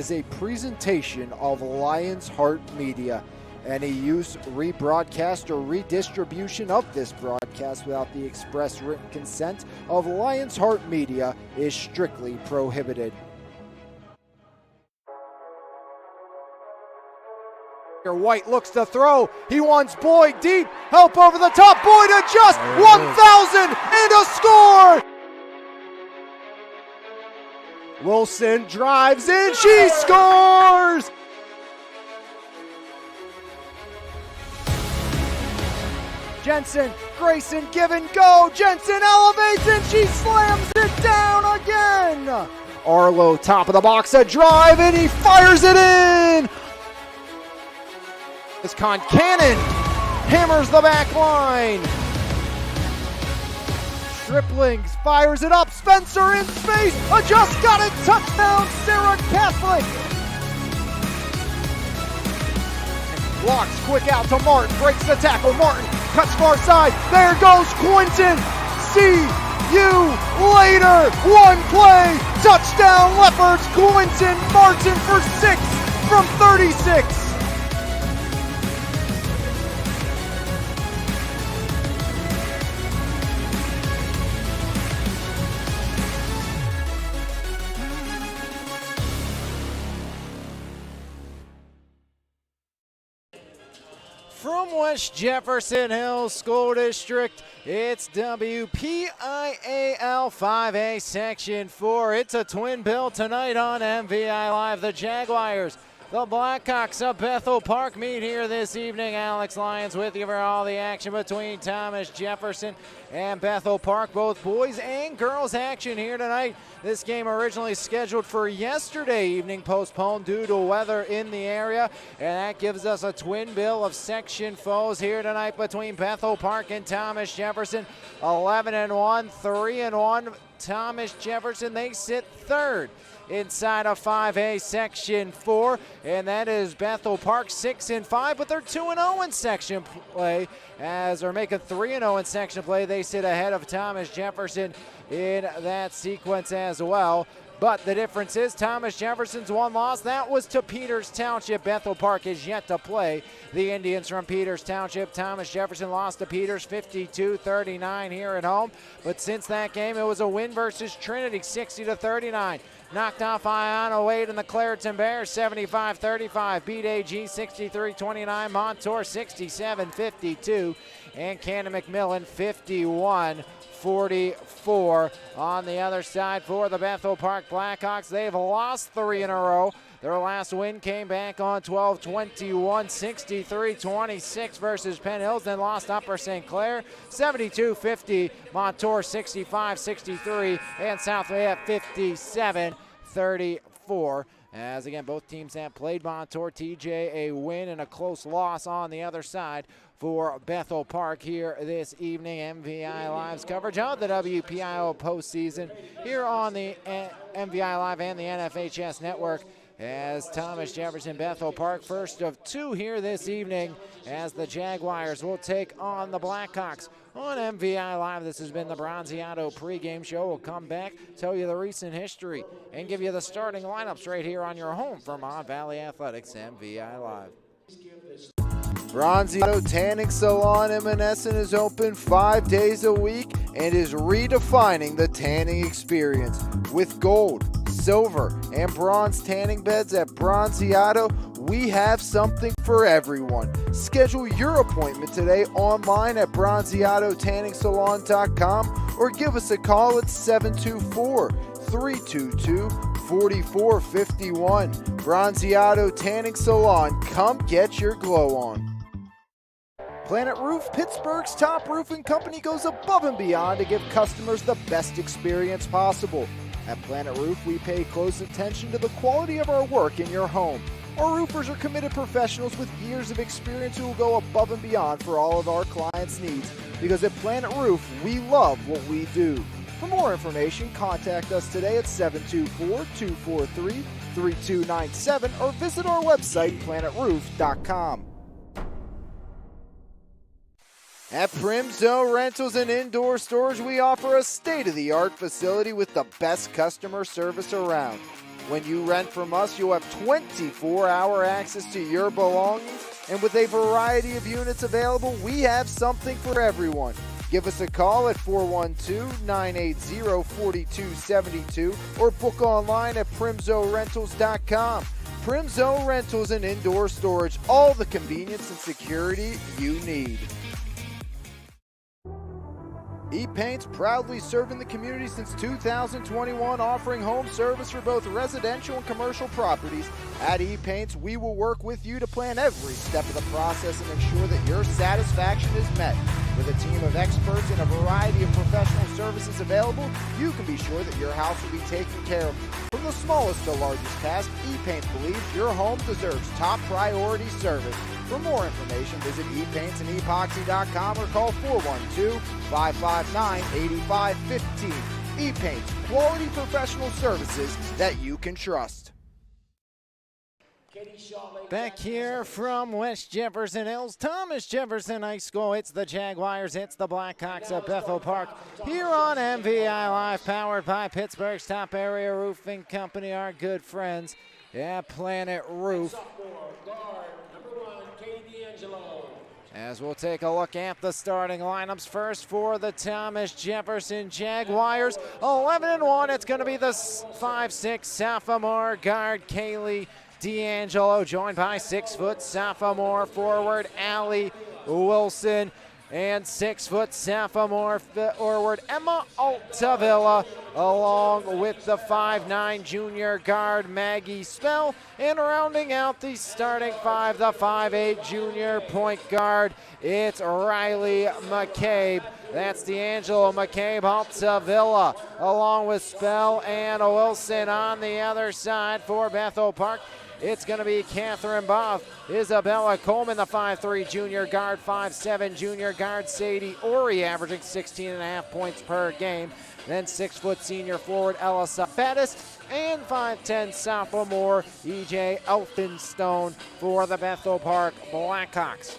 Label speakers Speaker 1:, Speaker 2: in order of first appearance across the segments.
Speaker 1: Is a presentation of Lions Heart Media. Any use, rebroadcast, or redistribution of this broadcast without the express written consent of Lions Heart Media is strictly prohibited. White looks to throw. He wants Boyd deep. Help over the top. Boyd adjusts. 1,000 and a score. Wilson drives in. She scores. Jensen, Grayson, give and go. Jensen elevates and she slams it down again. Arlo, top of the box, a drive, and he fires it in. As Concannon hammers the back line. Striplings fires it up. Spencer in space. Just got it. Touchdown, Sarah Catholic. Blocks quick out to Martin. Breaks the tackle. Martin cuts far side. There goes Quinton. See you later. One play. Touchdown, Leopards. Quinton Martin for 6 from 36. From West Jefferson Hills School District, it's WPIAL 5A Section 4. It's a twin bill tonight on MVI Live. The Jaguars, the Blackhawks of Bethel Park meet here this evening. Alex Lyons with you for all the action between Thomas Jefferson and Bethel Park. Both boys and girls action here tonight. This game originally scheduled for yesterday evening, postponed due to weather in the area, and that gives us a twin bill of section foes here tonight between Bethel Park and Thomas Jefferson. 11-1, 3-1. Thomas Jefferson, they sit third inside of 5A Section 4, and that is Bethel Park 6-5, but they're 2-0 in section play, as they're making 3-0 in section play. They sit ahead of Thomas Jefferson in that sequence as well. But the difference is Thomas Jefferson's one loss. That was to Peters Township. Bethel Park is yet to play the Indians from Peters Township. Thomas Jefferson lost to Peters 52-39 here at home. But since that game, it was a win versus Trinity 60-39. Knocked off Iona Wade and the Clareton Bears 75-35. Beat AG 63-29. Montour 67-52. And Cannon McMillan 51-44. On the other side for the Bethel Park Blackhawks, they've lost 3 in a row. Their last win came back on 12-21, 63-26 versus Penn Hills, then lost Upper St. Clair 72-50, Montour 65-63, and South Fayette 57-34. As again, both teams have played Montour. TJ a win and a close loss on the other side for Bethel Park here this evening. MVI Live's coverage of the WPIO postseason here on the MVI Live and the NFHS Network, as Thomas Jefferson Bethel Park, first of 2 here this evening, as the Jaguars will take on the Blackhawks on MVI Live. This has been the Bronziato pregame show. We'll come back, tell you the recent history, and give you the starting lineups right here on your home for Mon Valley Athletics, MVI Live. Bronziato Tanning Salon in Monessen is open 5 days a week and is redefining the tanning experience with gold, silver, and bronze tanning beds at Bronziato. We have something for everyone. Schedule your appointment today online at bronziatotanningsalon.com or give us a call at 724-322-4451. Bronziato Tanning Salon, come get your glow on. Planet Roof, Pittsburgh's top roofing company, goes above and beyond to give customers the best experience possible. At Planet Roof, we pay close attention to the quality of our work in your home. Our roofers are committed professionals with years of experience who will go above and beyond for all of our clients' needs, because at Planet Roof, we love what we do. For more information, contact us today at 724-243-3297 or visit our website, planetroof.com. At Primzo Rentals and Indoor Storage, we offer a state-of-the-art facility with the best customer service around. When you rent from us, you'll have 24-hour access to your belongings, and with a variety of units available, we have something for everyone. Give us a call at 412-980-4272 or book online at primzorentals.com. Primzo Rentals and Indoor Storage, all the convenience and security you need. E-Paint's proudly serving the community since 2021, offering home service for both residential and commercial properties. At E-Paint's, we will work with you to plan every step of the process and ensure that your satisfaction is met. With a team of experts and a variety of professional services available, you can be sure that your house will be taken care of. From the smallest to largest task, E-Paints believes your home deserves top priority service. For more information, visit epaintsанdepoxy.com or call 412-559-8515. E-Paints, quality professional services that you can trust.
Speaker 2: Back here from West Jefferson Hills, Thomas Jefferson High School. It's the Jaguars, it's the Blackhawks of Bethel Park. Here on MVI Live, powered by Pittsburgh's top area roofing company, our good friends at Planet Roof. As we'll take a look at the starting lineups first for the Thomas Jefferson Jaguars. 11-1, it's going to be the 5'6" sophomore guard Kaylee D'Angelo, joined by 6' sophomore forward Allie Wilson and 6' sophomore forward Emma Altavilla, along with the 5'9" junior guard Maggie Spell, and rounding out the starting five, the 5'8" junior point guard, it's Riley McCabe. That's D'Angelo, McCabe, Altavilla, along with Spell and Wilson on the other side for Bethel Park. It's going to be Catherine Boff, Isabella Coleman, the 5'3" junior guard, 5'7" junior guard Sadie Ori, averaging 16.5 points per game. Then 6' senior forward Elisa Bettis, and 5'10" sophomore EJ Elphinstone for the Bethel Park Blackhawks.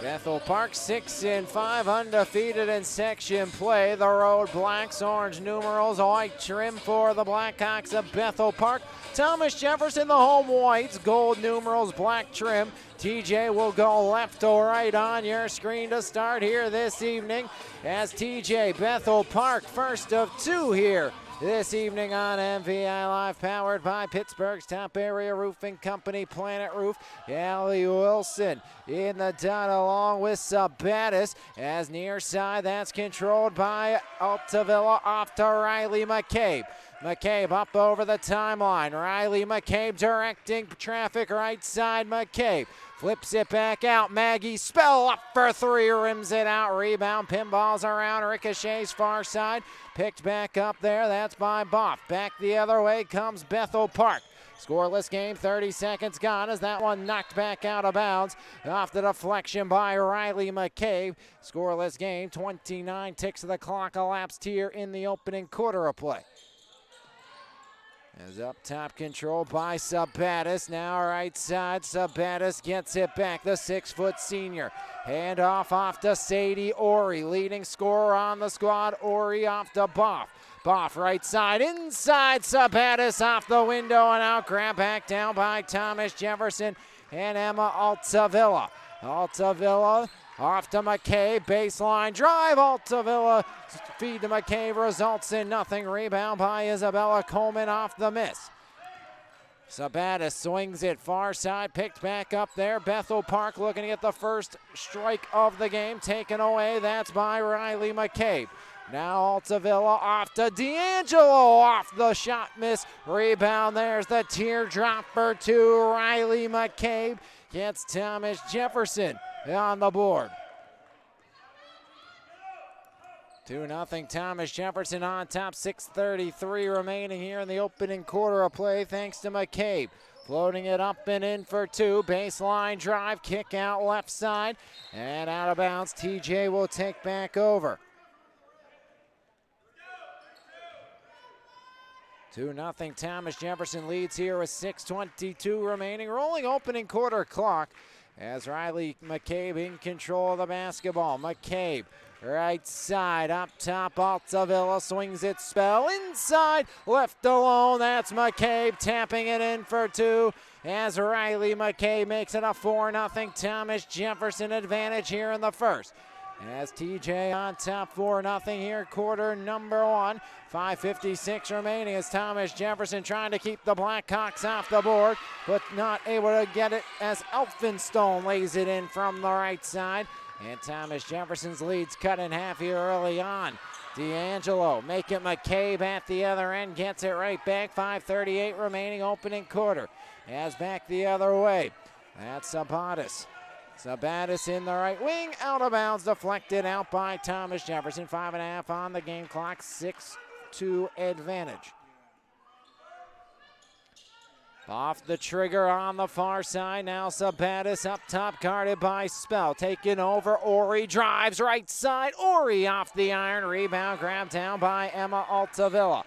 Speaker 2: Bethel Park 6-5, undefeated in section play. The Road Blacks, orange numerals, white trim for the Blackhawks of Bethel Park. Thomas Jefferson, the home whites, gold numerals, black trim. TJ will go left to right on your screen to start here this evening, as TJ Bethel Park, first of two here this evening on MVI Live, powered by Pittsburgh's top area roofing company, Planet Roof. Allie Wilson in the dot along with Sabattis, as near side that's controlled by Altavilla, off to Riley McCabe. McCabe up over the timeline. Riley McCabe directing traffic right side. McCabe flips it back out. Maggie Spell up for three, rims it out. Rebound, pinballs around, ricochets far side. Picked back up there, that's by Boff. Back the other way comes Bethel Park. Scoreless game, 30 seconds gone as that one knocked back out of bounds. Off the deflection by Riley McCabe. Scoreless game, 29 ticks of the clock elapsed here in the opening quarter of play. As up top, controlled by Sabattis. Now right side, Sabattis gets it back. The 6' senior. Hand off to Sadie Ori. Leading scorer on the squad. Ori off to Boff. Boff right side, inside Sabattis, off the window and out. Grab back down by Thomas Jefferson and Emma Altavilla. Altavilla off to McCabe, baseline drive. Altavilla feed to McCabe, results in nothing. Rebound by Isabella Coleman off the miss. Sabattis swings it far side, picked back up there. Bethel Park looking to get the first strike of the game, taken away. That's by Riley McCabe. Now Altavilla off to D'Angelo, off the shot miss. Rebound, there's the teardropper to Riley McCabe. Gets Thomas Jefferson on the board. 2-0 Thomas Jefferson on top, 6:33 remaining here in the opening quarter of play, thanks to McCabe. Floating it up and in for two. Baseline drive, kick out left side, and out of bounds. TJ will take back over. 2-0 Thomas Jefferson leads here with 6:22 remaining. Rolling opening quarter clock as Riley McCabe in control of the basketball. McCabe, right side, up top, Altavilla swings it, Spell inside, left alone, that's McCabe tapping it in for two, as Riley McCabe makes it a 4-0 Thomas Jefferson advantage here in the first. As TJ on top 4-0 here, quarter number one. 5:56 remaining as Thomas Jefferson trying to keep the Blackhawks off the board, but not able to get it as Elphinstone lays it in from the right side. And Thomas Jefferson's lead's cut in half here early on. D'Angelo make it McCabe at the other end, gets it right back. 5:38 remaining, opening quarter. As back the other way, that's Sabatis. Sabatis in the right wing, out of bounds, deflected out by Thomas Jefferson. 5.5 on the game clock, 6-2 advantage. Off the trigger on the far side, now Sabatis up top, guarded by Spell. Taken over, Ori drives right side, Ori off the iron, rebound grabbed down by Emma Altavilla.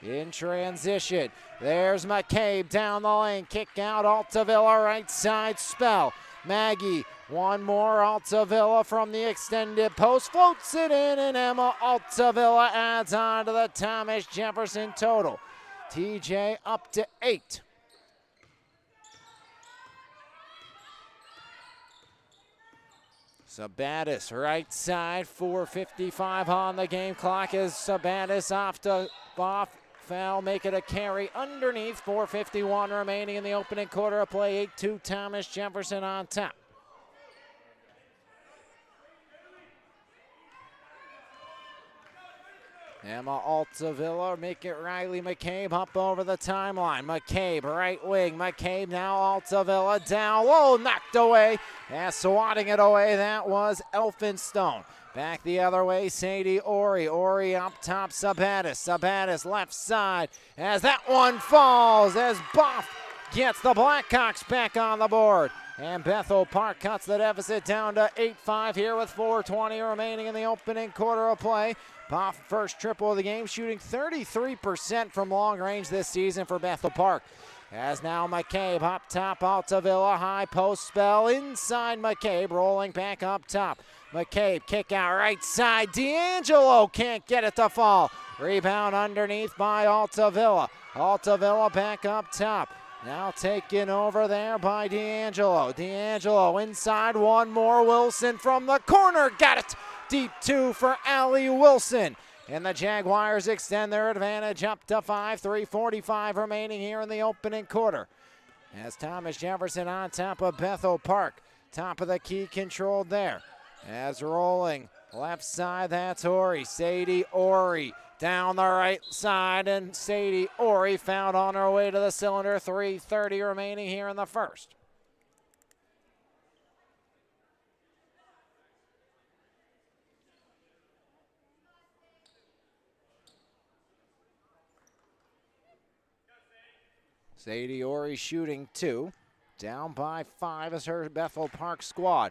Speaker 2: In transition, there's McCabe down the lane, kick out, Altavilla right side, Spell. Maggie, one more, Altavilla from the extended post, floats it in, and Emma Altavilla adds on to the Thomas Jefferson total. TJ up to 8. Sabatis right side, 4:55 on the game clock as Sabatis off foul, make it a carry underneath. 4:51 remaining in the opening quarter of play. 8-2 Thomas Jefferson on top. Emma Altavilla make it Riley McCabe up over the timeline. McCabe right wing. McCabe now Altavilla down low, knocked away. And swatting it away, that was Elphinstone. Back the other way, Sadie Ori. Ori up top, Sabatis. Sabatis left side as that one falls as Boff gets the Blackhawks back on the board. And Bethel Park cuts the deficit down to 8-5 here with 4:20 remaining in the opening quarter of play. Boff first triple of the game, shooting 33% from long range this season for Bethel Park. As now McCabe up top, Altavilla, high post Spell inside McCabe, rolling back up top. McCabe kick out right side, D'Angelo can't get it to fall. Rebound underneath by Altavilla. Altavilla back up top. Now taken over there by D'Angelo. D'Angelo inside, one more, Wilson from the corner, got it! Deep two for Allie Wilson. And the Jaguars extend their advantage up to 5. 3:45 remaining here in the opening quarter. As Thomas Jefferson on top of Bethel Park. Top of the key controlled there. As rolling left side, that's Ori. Sadie Ori down the right side, and Sadie Ori found on her way to the cylinder. 3:30 remaining here in the first. Sadie Ori shooting 2. Down by 5 is her Bethel Park squad.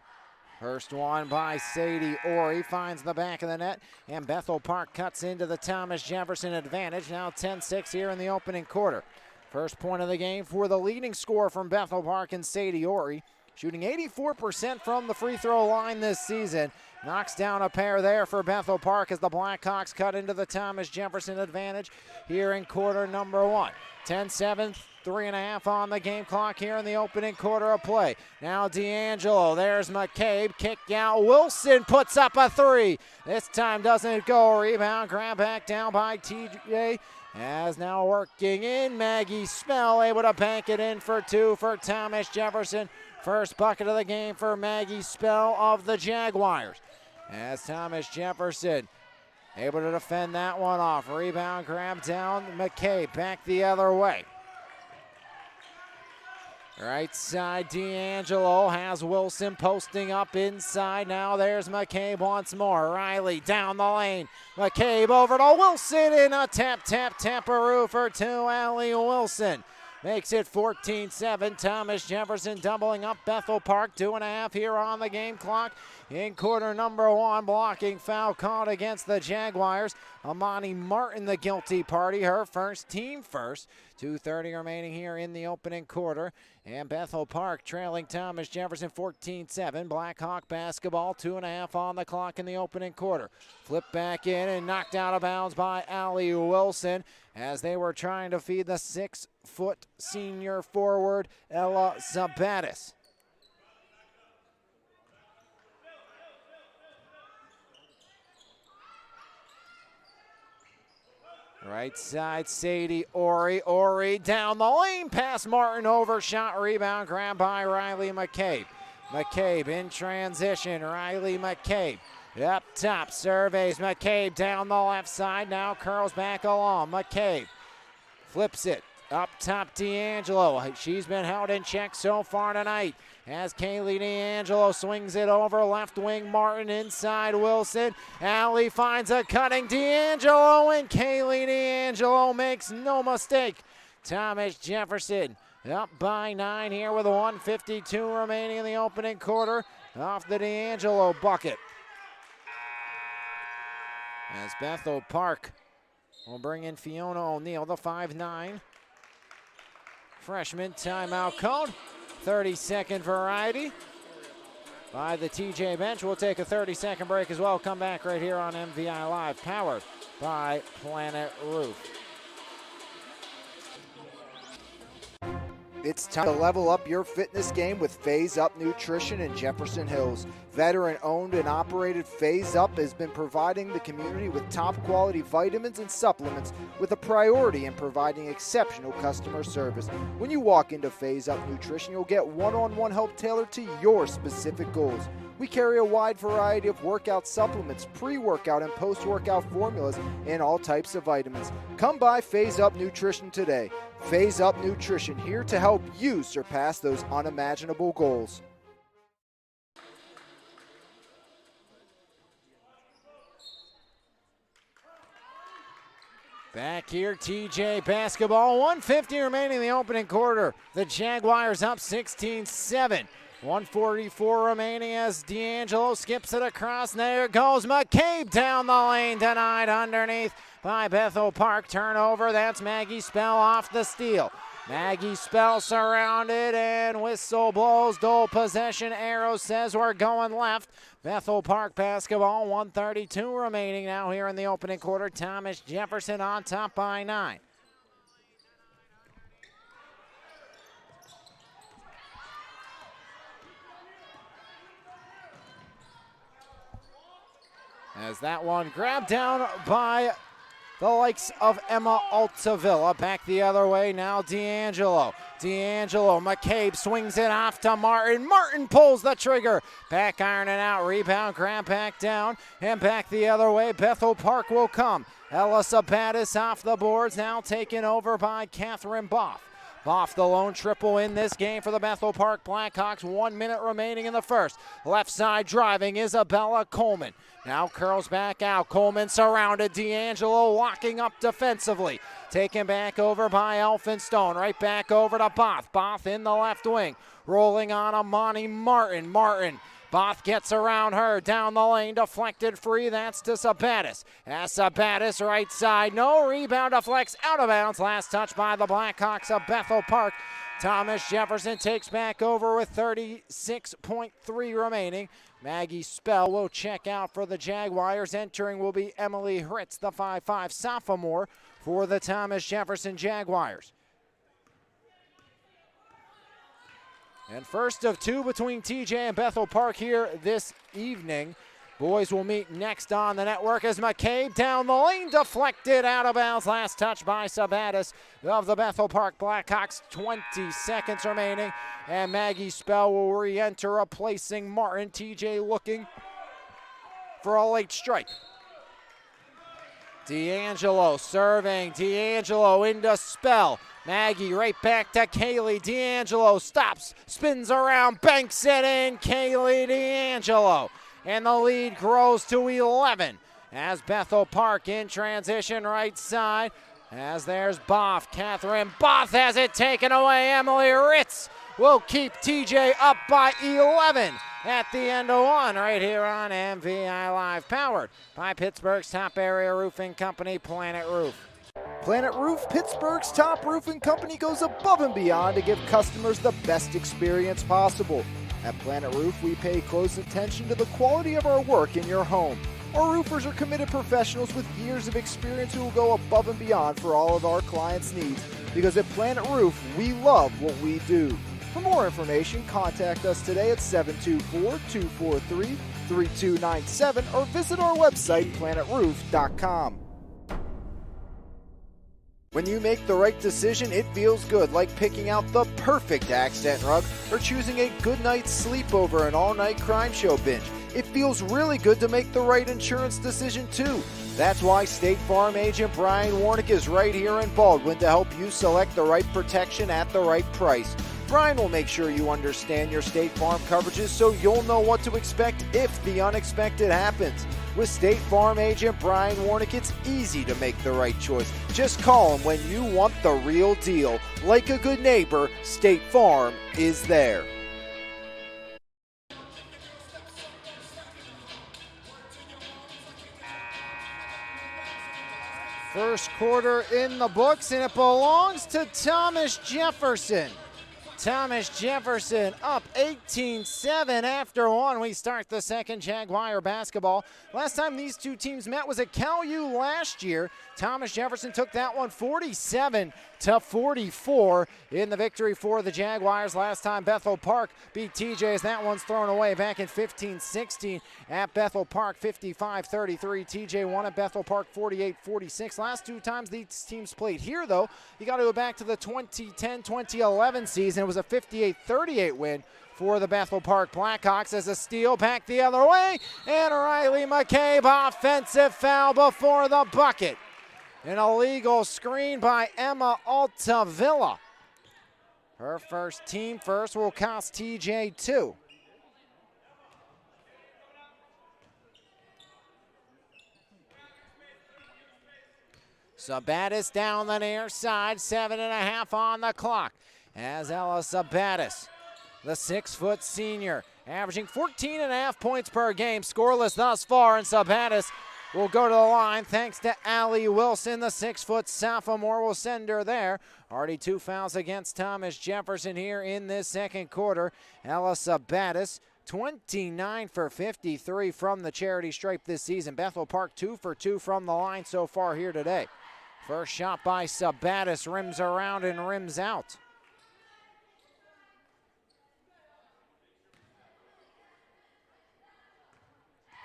Speaker 2: First one by Sadie Ori finds the back of the net, and Bethel Park cuts into the Thomas Jefferson advantage. Now 10-6 here in the opening quarter. First point of the game for the leading scorer from Bethel Park and Sadie Ori, shooting 84% from the free throw line this season. Knocks down a pair there for Bethel Park as the Blackhawks cut into the Thomas Jefferson advantage here in quarter number 1. 10-7, 3.5 on the game clock here in the opening quarter of play. Now D'Angelo, there's McCabe, kick out, Wilson puts up a 3. This time doesn't go, rebound, grab back down by TJ. As now working in, Maggie Spell able to bank it in for 2 for Thomas Jefferson. First bucket of the game for Maggie Spell of the Jaguars. As Thomas Jefferson able to defend that one off. Rebound, grab down, McCabe back the other way. Right side, D'Angelo has Wilson posting up inside. Now there's McCabe once more. Riley down the lane. McCabe over to Wilson in a tap-a-roo for 2. Allie Wilson makes it 14-7. Thomas Jefferson doubling up Bethel Park. 2.5 here on the game clock in quarter number 1. Blocking foul called against the Jaguars. Amani Martin, the guilty party. Her first, team first. 2:30 remaining here in the opening quarter. And Bethel Park trailing Thomas Jefferson 14-7. Blackhawk basketball, 2.5 on the clock in the opening quarter. Flip back in and knocked out of bounds by Allie Wilson as they were trying to feed the 6-foot senior forward, Ella Sabatis. Right side, Sadie Ori. Ori down the lane, past Martin, overshot, rebound, grabbed by Riley McCabe. McCabe in transition, Riley McCabe. Up top, surveys McCabe down the left side, now curls back along. McCabe flips it. Up top, D'Angelo. She's been held in check so far tonight as Kaylee D'Angelo swings it over. Left wing, Martin inside Wilson. Allie finds a cutting D'Angelo, and Kaylee D'Angelo makes no mistake. Thomas Jefferson up by 9 here with 1:52 remaining in the opening quarter off the D'Angelo bucket. As Bethel Park will bring in Fiona O'Neill, the 5'9". Freshman timeout called. 30-second variety by the TJ bench. We'll take a 30-second break as well. Come back right here on MVI Live, powered by Planet Roof.
Speaker 1: It's time to level up your fitness game with Phase Up Nutrition in Jefferson Hills. Veteran-owned and operated Phase Up has been providing the community with top-quality vitamins and supplements with a priority in providing exceptional customer service. When you walk into Phase Up Nutrition, you'll get one-on-one help tailored to your specific goals. We carry a wide variety of workout supplements, pre-workout and post-workout formulas, and all types of vitamins. Come by Phase Up Nutrition today. Phase Up Nutrition, here to help you surpass those unimaginable goals.
Speaker 2: Back here, TJ basketball. 1:50 remaining in the opening quarter. The Jaguars up 16-7. 1:44 remaining as D'Angelo skips it across. There goes McCabe down the lane, denied underneath by Bethel Park. Turnover, that's Maggie Spell off the steal. Maggie Spell surrounded and whistle blows. Dole possession arrow says we're going left. Bethel Park basketball, 1:32 remaining now here in the opening quarter. Thomas Jefferson on top by 9. As that one grabbed down by the likes of Emma Altavilla. Back the other way now, D'Angelo. McCabe swings it off to Martin. Martin pulls the trigger. Back ironing out, rebound, grab back down, and back the other way. Bethel Park will come. Ella Sabatis off the boards, now taken over by Catherine Boff. Boff the lone triple in this game for the Bethel Park Blackhawks. 1 minute remaining in the first. Left side driving, Isabella Coleman. Now curls back out. Coleman surrounded. D'Angelo locking up defensively. Taken back over by Elphinstone. Right back over to Both. Both in the left wing. Rolling on Amani Martin. Both gets around her, down the lane, deflected free, that's to Sabatis. As Sabatis, right side, no rebound, deflects out of bounds. Last touch by the Blackhawks of Bethel Park. Thomas Jefferson takes back over with 36.3 remaining. Maggie Spell will check out for the Jaguars. Entering will be Emily Hritz, the 5'5" sophomore for the Thomas Jefferson Jaguars. And first of two between TJ and Bethel Park here this evening. Boys will meet next on the network as McCabe down the lane, deflected out of bounds. Last touch by Sabatis of the Bethel Park Blackhawks. 20 seconds remaining, and Maggie Spell will re-enter, replacing Martin. TJ looking for a late strike. D'Angelo serving. D'Angelo into Spell. Maggie right back to Kaylee. D'Angelo stops, spins around, banks it in. Kaylee D'Angelo. And the lead grows to 11 as Bethel Park in transition right side. As there's Boff. Catherine Boff has it taken away. Emily Ritz will keep TJ up by 11 at the end of one right here on MVI Live, powered by Pittsburgh's top area roofing company, Planet Roof.
Speaker 1: Planet Roof, Pittsburgh's top roofing company, goes above and beyond to give customers the best experience possible. At Planet Roof, we pay close attention to the quality of our work in your home. Our roofers are committed professionals with years of experience who will go above and beyond for all of our clients' needs. Because at Planet Roof, we love what we do. For more information, contact us today at 724-243-3297 or visit our website, planetroof.com. When you make the right decision, it feels good, like picking out the perfect accent rug or choosing a good night's sleep over an all-night crime show binge. It feels really good to make the right insurance decision, too. That's why State Farm agent Brian Warnick is right here in Baldwin to help you select the right protection at the right price. Brian will make sure you understand your State Farm coverages so you'll know what to expect if the unexpected happens. With State Farm agent Brian Warnick, it's easy to make the right choice. Just call him when you want the real deal. Like a good neighbor, State Farm is there.
Speaker 2: First quarter in the books, and it belongs to Thomas Jefferson. Thomas Jefferson up 18-7 after one. We start the second Jaguar basketball. Last time these two teams met was at Cal U last year. Thomas Jefferson took that one 47-44 in the victory for the Jaguars. Last time Bethel Park beat TJ as that one's thrown away back in 15-16 at Bethel Park, 55-33. TJ won at Bethel Park 48-46. Last two times these teams played here, though, you got to go back to the 2010-2011 season. It was a 58-38 win for the Bethel Park Blackhawks as a steal back the other way, and Riley McCabe, offensive foul before the bucket. An illegal screen by Emma Altavilla. Her first, team first, will cost TJ 2. Sabatis down the near side, 7.5 on the clock. As Ella Sabatis, the 6-foot senior, averaging 14.5 points per game, scoreless thus far, and Sabatis will go to the line thanks to Allie Wilson. The 6-foot sophomore will send her there. Already 2 fouls against Thomas Jefferson here in this second quarter. Ella Sabatis, 29 for 53 from the charity stripe this season. Bethel Park 2 for 2 from the line so far here today. First shot by Sabatis, rims around and rims out.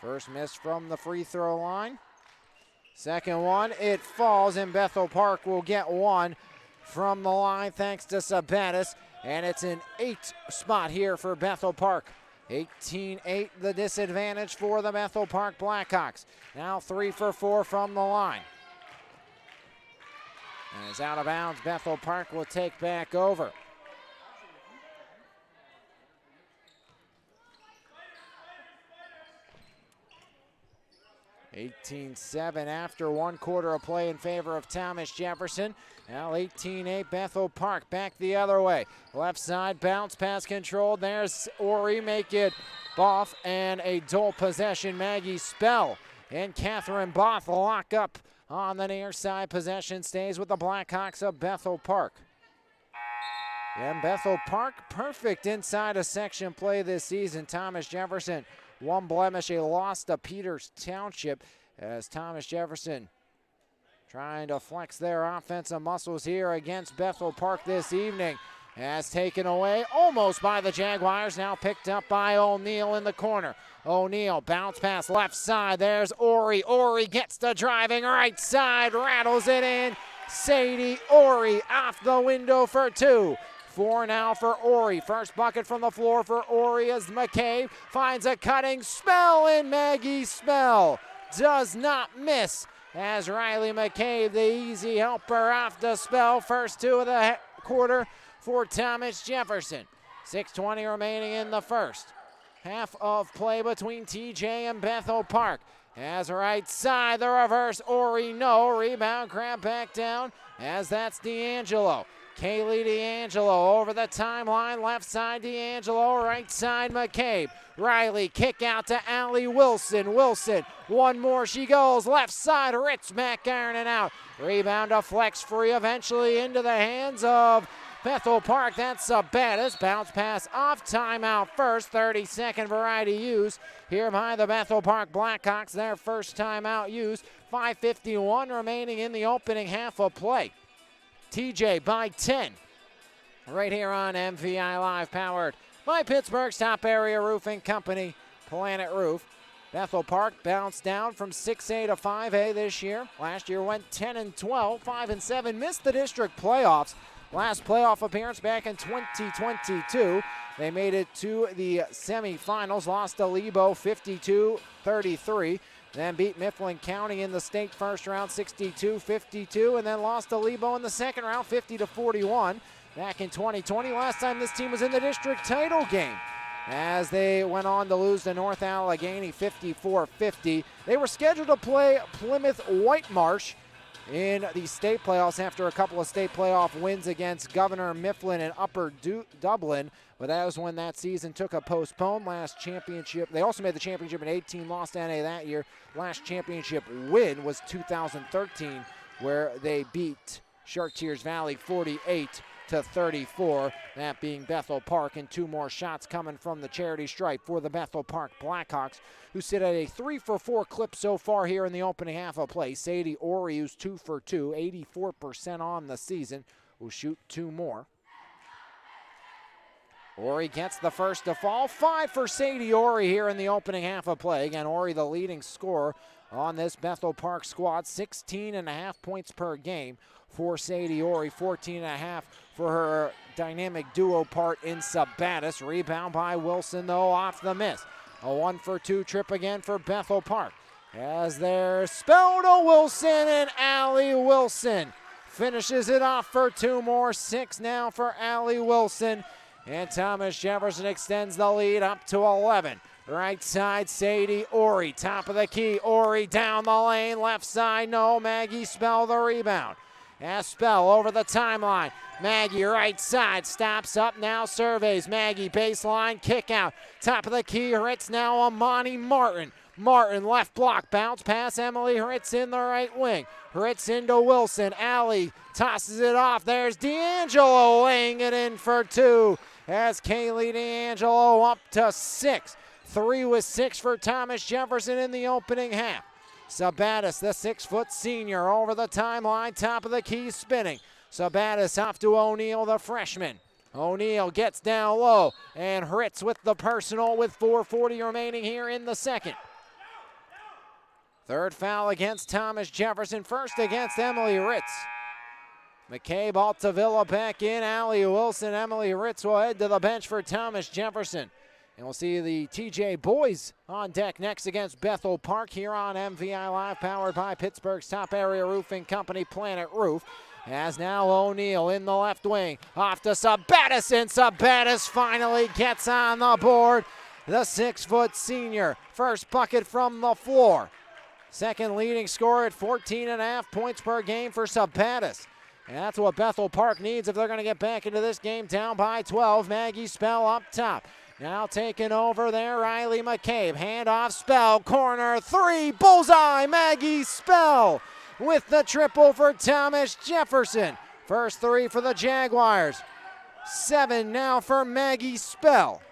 Speaker 2: First miss from the free throw line. Second one, it falls, and Bethel Park will get one from the line thanks to Sabatis, and it's an 8 spot here for Bethel Park. 18-8 the disadvantage for the Bethel Park Blackhawks. Now 3 for 4 from the line. And it's out of bounds. Bethel Park will take back over. (18-7) after 1 quarter of play in favor of Thomas Jefferson. Now 18-8 Bethel Park back the other way. Left side bounce pass controlled. There's Ori, make it Both, and a dual possession. Maggie Spell and Catherine Both lock up on the near side. Possession stays with the Blackhawks of Bethel Park. And Bethel Park perfect inside of section play this season. Thomas Jefferson, 1 blemish, a loss to Peters Township, as Thomas Jefferson trying to flex their offensive muscles here against Bethel Park this evening. As taken away almost by the Jaguars, now picked up by O'Neal in the corner. O'Neal, bounce pass left side, there's Ori. Ori gets the driving right side, rattles it in. Sadie Ori off the window for 2. 4 now for Ori. First bucket from the floor for Ori as McCabe finds a cutting Spell, and Maggie Spell does not miss as Riley McCabe, the easy helper, off the Spell. First 2 of the quarter for Thomas Jefferson. 6:20 remaining in the first. Half of play between TJ and Bethel Park. As right side, the reverse, Ori, no. Rebound, grab back down as that's D'Angelo. Kaylee D'Angelo over the timeline, left side D'Angelo, right side McCabe. Riley, kick out to Allie Wilson. Wilson, one more, she goes, left side, Ritz back ironing out. Rebound to Flex free, eventually into the hands of Bethel Park. That's Sabatis. Bounce pass off timeout first. 30-second variety use here by the Bethel Park Blackhawks. Their first timeout use. 5:51 remaining in the opening half of play. TJ by 10. Right here on MVI Live, powered by Pittsburgh's top area roofing company, Planet Roof. Bethel Park bounced down from 6A to 5A this year. Last year went 10-12, 5-7, missed the district playoffs. Last playoff appearance back in 2022. They made it to the semifinals, lost to Lebo 52-33. Then beat Mifflin County in the state first round 62-52, and then lost to Lebo in the second round 50-41. Back in 2020, last time this team was in the district title game, as they went on to lose to North Allegheny 54-50. They were scheduled to play Plymouth Whitemarsh in the state playoffs after a couple of state playoff wins against Governor Mifflin and Upper Dublin, but that was when that season took a postpone. Last championship, they also made the championship in 18, lost NA that year. Last championship win was 2013, where they beat Chartiers Valley 48-34, that being Bethel Park, and two more shots coming from the charity stripe for the Bethel Park Blackhawks, who sit at a 3-for-4 clip so far here in the opening half of play. Sadie Ori, who's 2 for 2, 84% on the season, will shoot two more. Ori gets the first to fall. 5 for Sadie Ori here in the opening half of play. Again, Ori the leading scorer on this Bethel Park squad. 16.5 points per game for Sadie Ori. 14.5 for her dynamic duo part in Sabatis. Rebound by Wilson, though, off the miss. A 1-for-2 trip again for Bethel Park. As there's spell to Wilson, and Allie Wilson finishes it off for two more. 6 now for Allie Wilson. And Thomas Jefferson extends the lead up to 11. Right side, Sadie Ori, top of the key. Ori down the lane, left side, no. Maggie Spell the rebound. As Spell over the timeline. Maggie right side, stops up now, surveys. Maggie baseline, kick out. Top of the key, Hritz now Amani Martin. Martin left block, bounce pass, Emily Hritz in the right wing. Hritz into Wilson, Allie tosses it off. There's D'Angelo laying it in for two. As Kaylee D'Angelo up to 6. 3 with 6 for Thomas Jefferson in the opening half. Sabatis, the 6-foot senior, over the timeline, top of the key, spinning. Sabatis off to O'Neal, the freshman. O'Neal gets down low, and Hritz with the personal with 4:40 remaining here in the second. Third foul against Thomas Jefferson, first against Emily Hritz. McCabe Altavilla back in. Allie Wilson, Emily Hritz will head to the bench for Thomas Jefferson. And we'll see the TJ boys on deck next against Bethel Park here on MVI Live, powered by Pittsburgh's top area roofing company, Planet Roof. As now O'Neal in the left wing, off to Sabatis, and Sabatis finally gets on the board. The 6-foot senior, first bucket from the floor. Second leading scorer at 14.5 points per game for Sabatis. And that's what Bethel Park needs if they're going to get back into this game down by 12. Maggie Spell up top. Now taking over there, Riley McCabe. Handoff, Spell, corner, 3, bullseye, Maggie Spell with the triple for Thomas Jefferson. First 3 for the Jaguars. 7 now for Maggie Spell.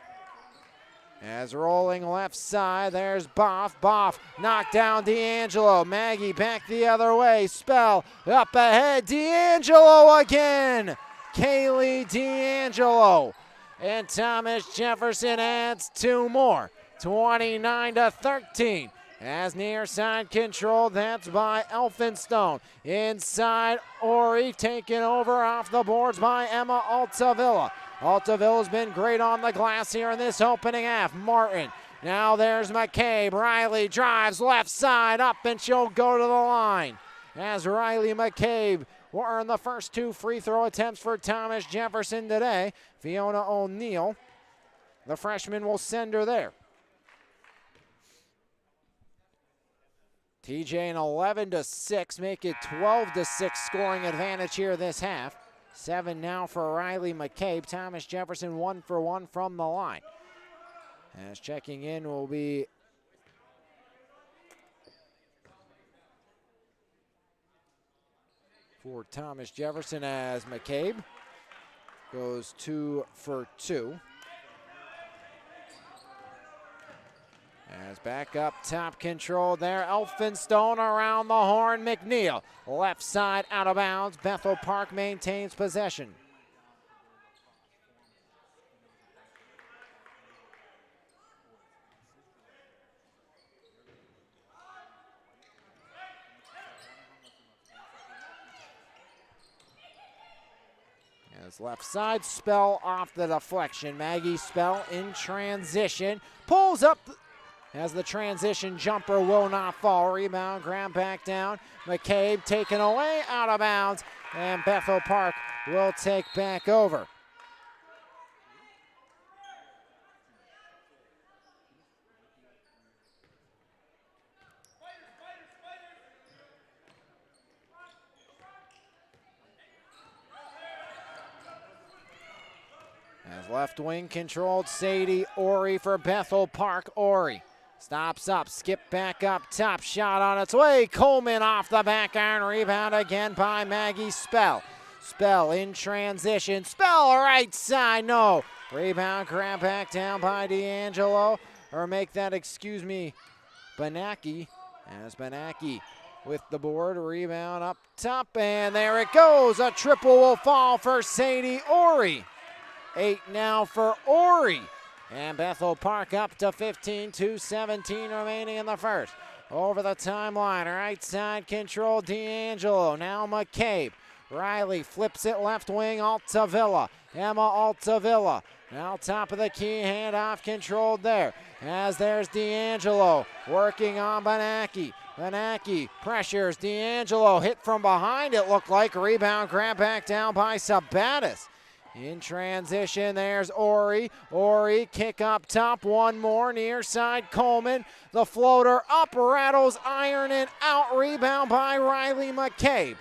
Speaker 2: As rolling left side, there's Boff. Boff knocked down D'Angelo. Maggie back the other way. Spell up ahead. D'Angelo again. Kaylee D'Angelo. And Thomas Jefferson adds 2 more. 29-13. As near side control, that's by Elphinstone. Inside, Ori taken over off the boards by Emma Altavilla. Altavilla's been great on the glass here in this opening half. Martin, now there's McCabe. Riley drives left side up, and she'll go to the line. As Riley McCabe will earn the first 2 free throw attempts for Thomas Jefferson today. Fiona O'Neal, the freshman, will send her there. TJ an 11-6, make it 12-6 scoring advantage here this half. 7 now for Riley McCabe. Thomas Jefferson 1 for 1 from the line. As checking in will be for Thomas Jefferson, as McCabe goes 2 for 2. As back up top control there, Elphinstone around the horn. McNeil left side out of bounds. Bethel Park maintains possession. As left side, Spell off the deflection. Maggie Spell in transition, pulls up as the transition jumper will not fall. Rebound, grab back down. McCabe taken away, out of bounds, and Bethel Park will take back over. As left wing controlled, Sadie Ori for Bethel Park. Ori stops up, skip back up top, shot on its way. Coleman off the back iron, rebound again by Maggie Spell. Spell in transition, Spell right side, no. Rebound, grab back down by D'Angelo, or make that, Benacki. As Benacki with the board, rebound up top, and there it goes. A triple will fall for Sadie Ori. 8 now for Ori. And Bethel Park up to 15, 2:17 remaining in the first. Over the timeline, right side control, D'Angelo. Now McCabe. Riley flips it left wing, Altavilla. Emma Altavilla. Now top of the key, handoff controlled there. As there's D'Angelo working on Benacki. Benacki pressures D'Angelo. Hit from behind, it looked like. Rebound, grab back down by Sabatis. In transition, there's Ori. Ori, kick up top, one more, near side, Coleman. The floater up, rattles iron and out. Rebound by Riley McCabe.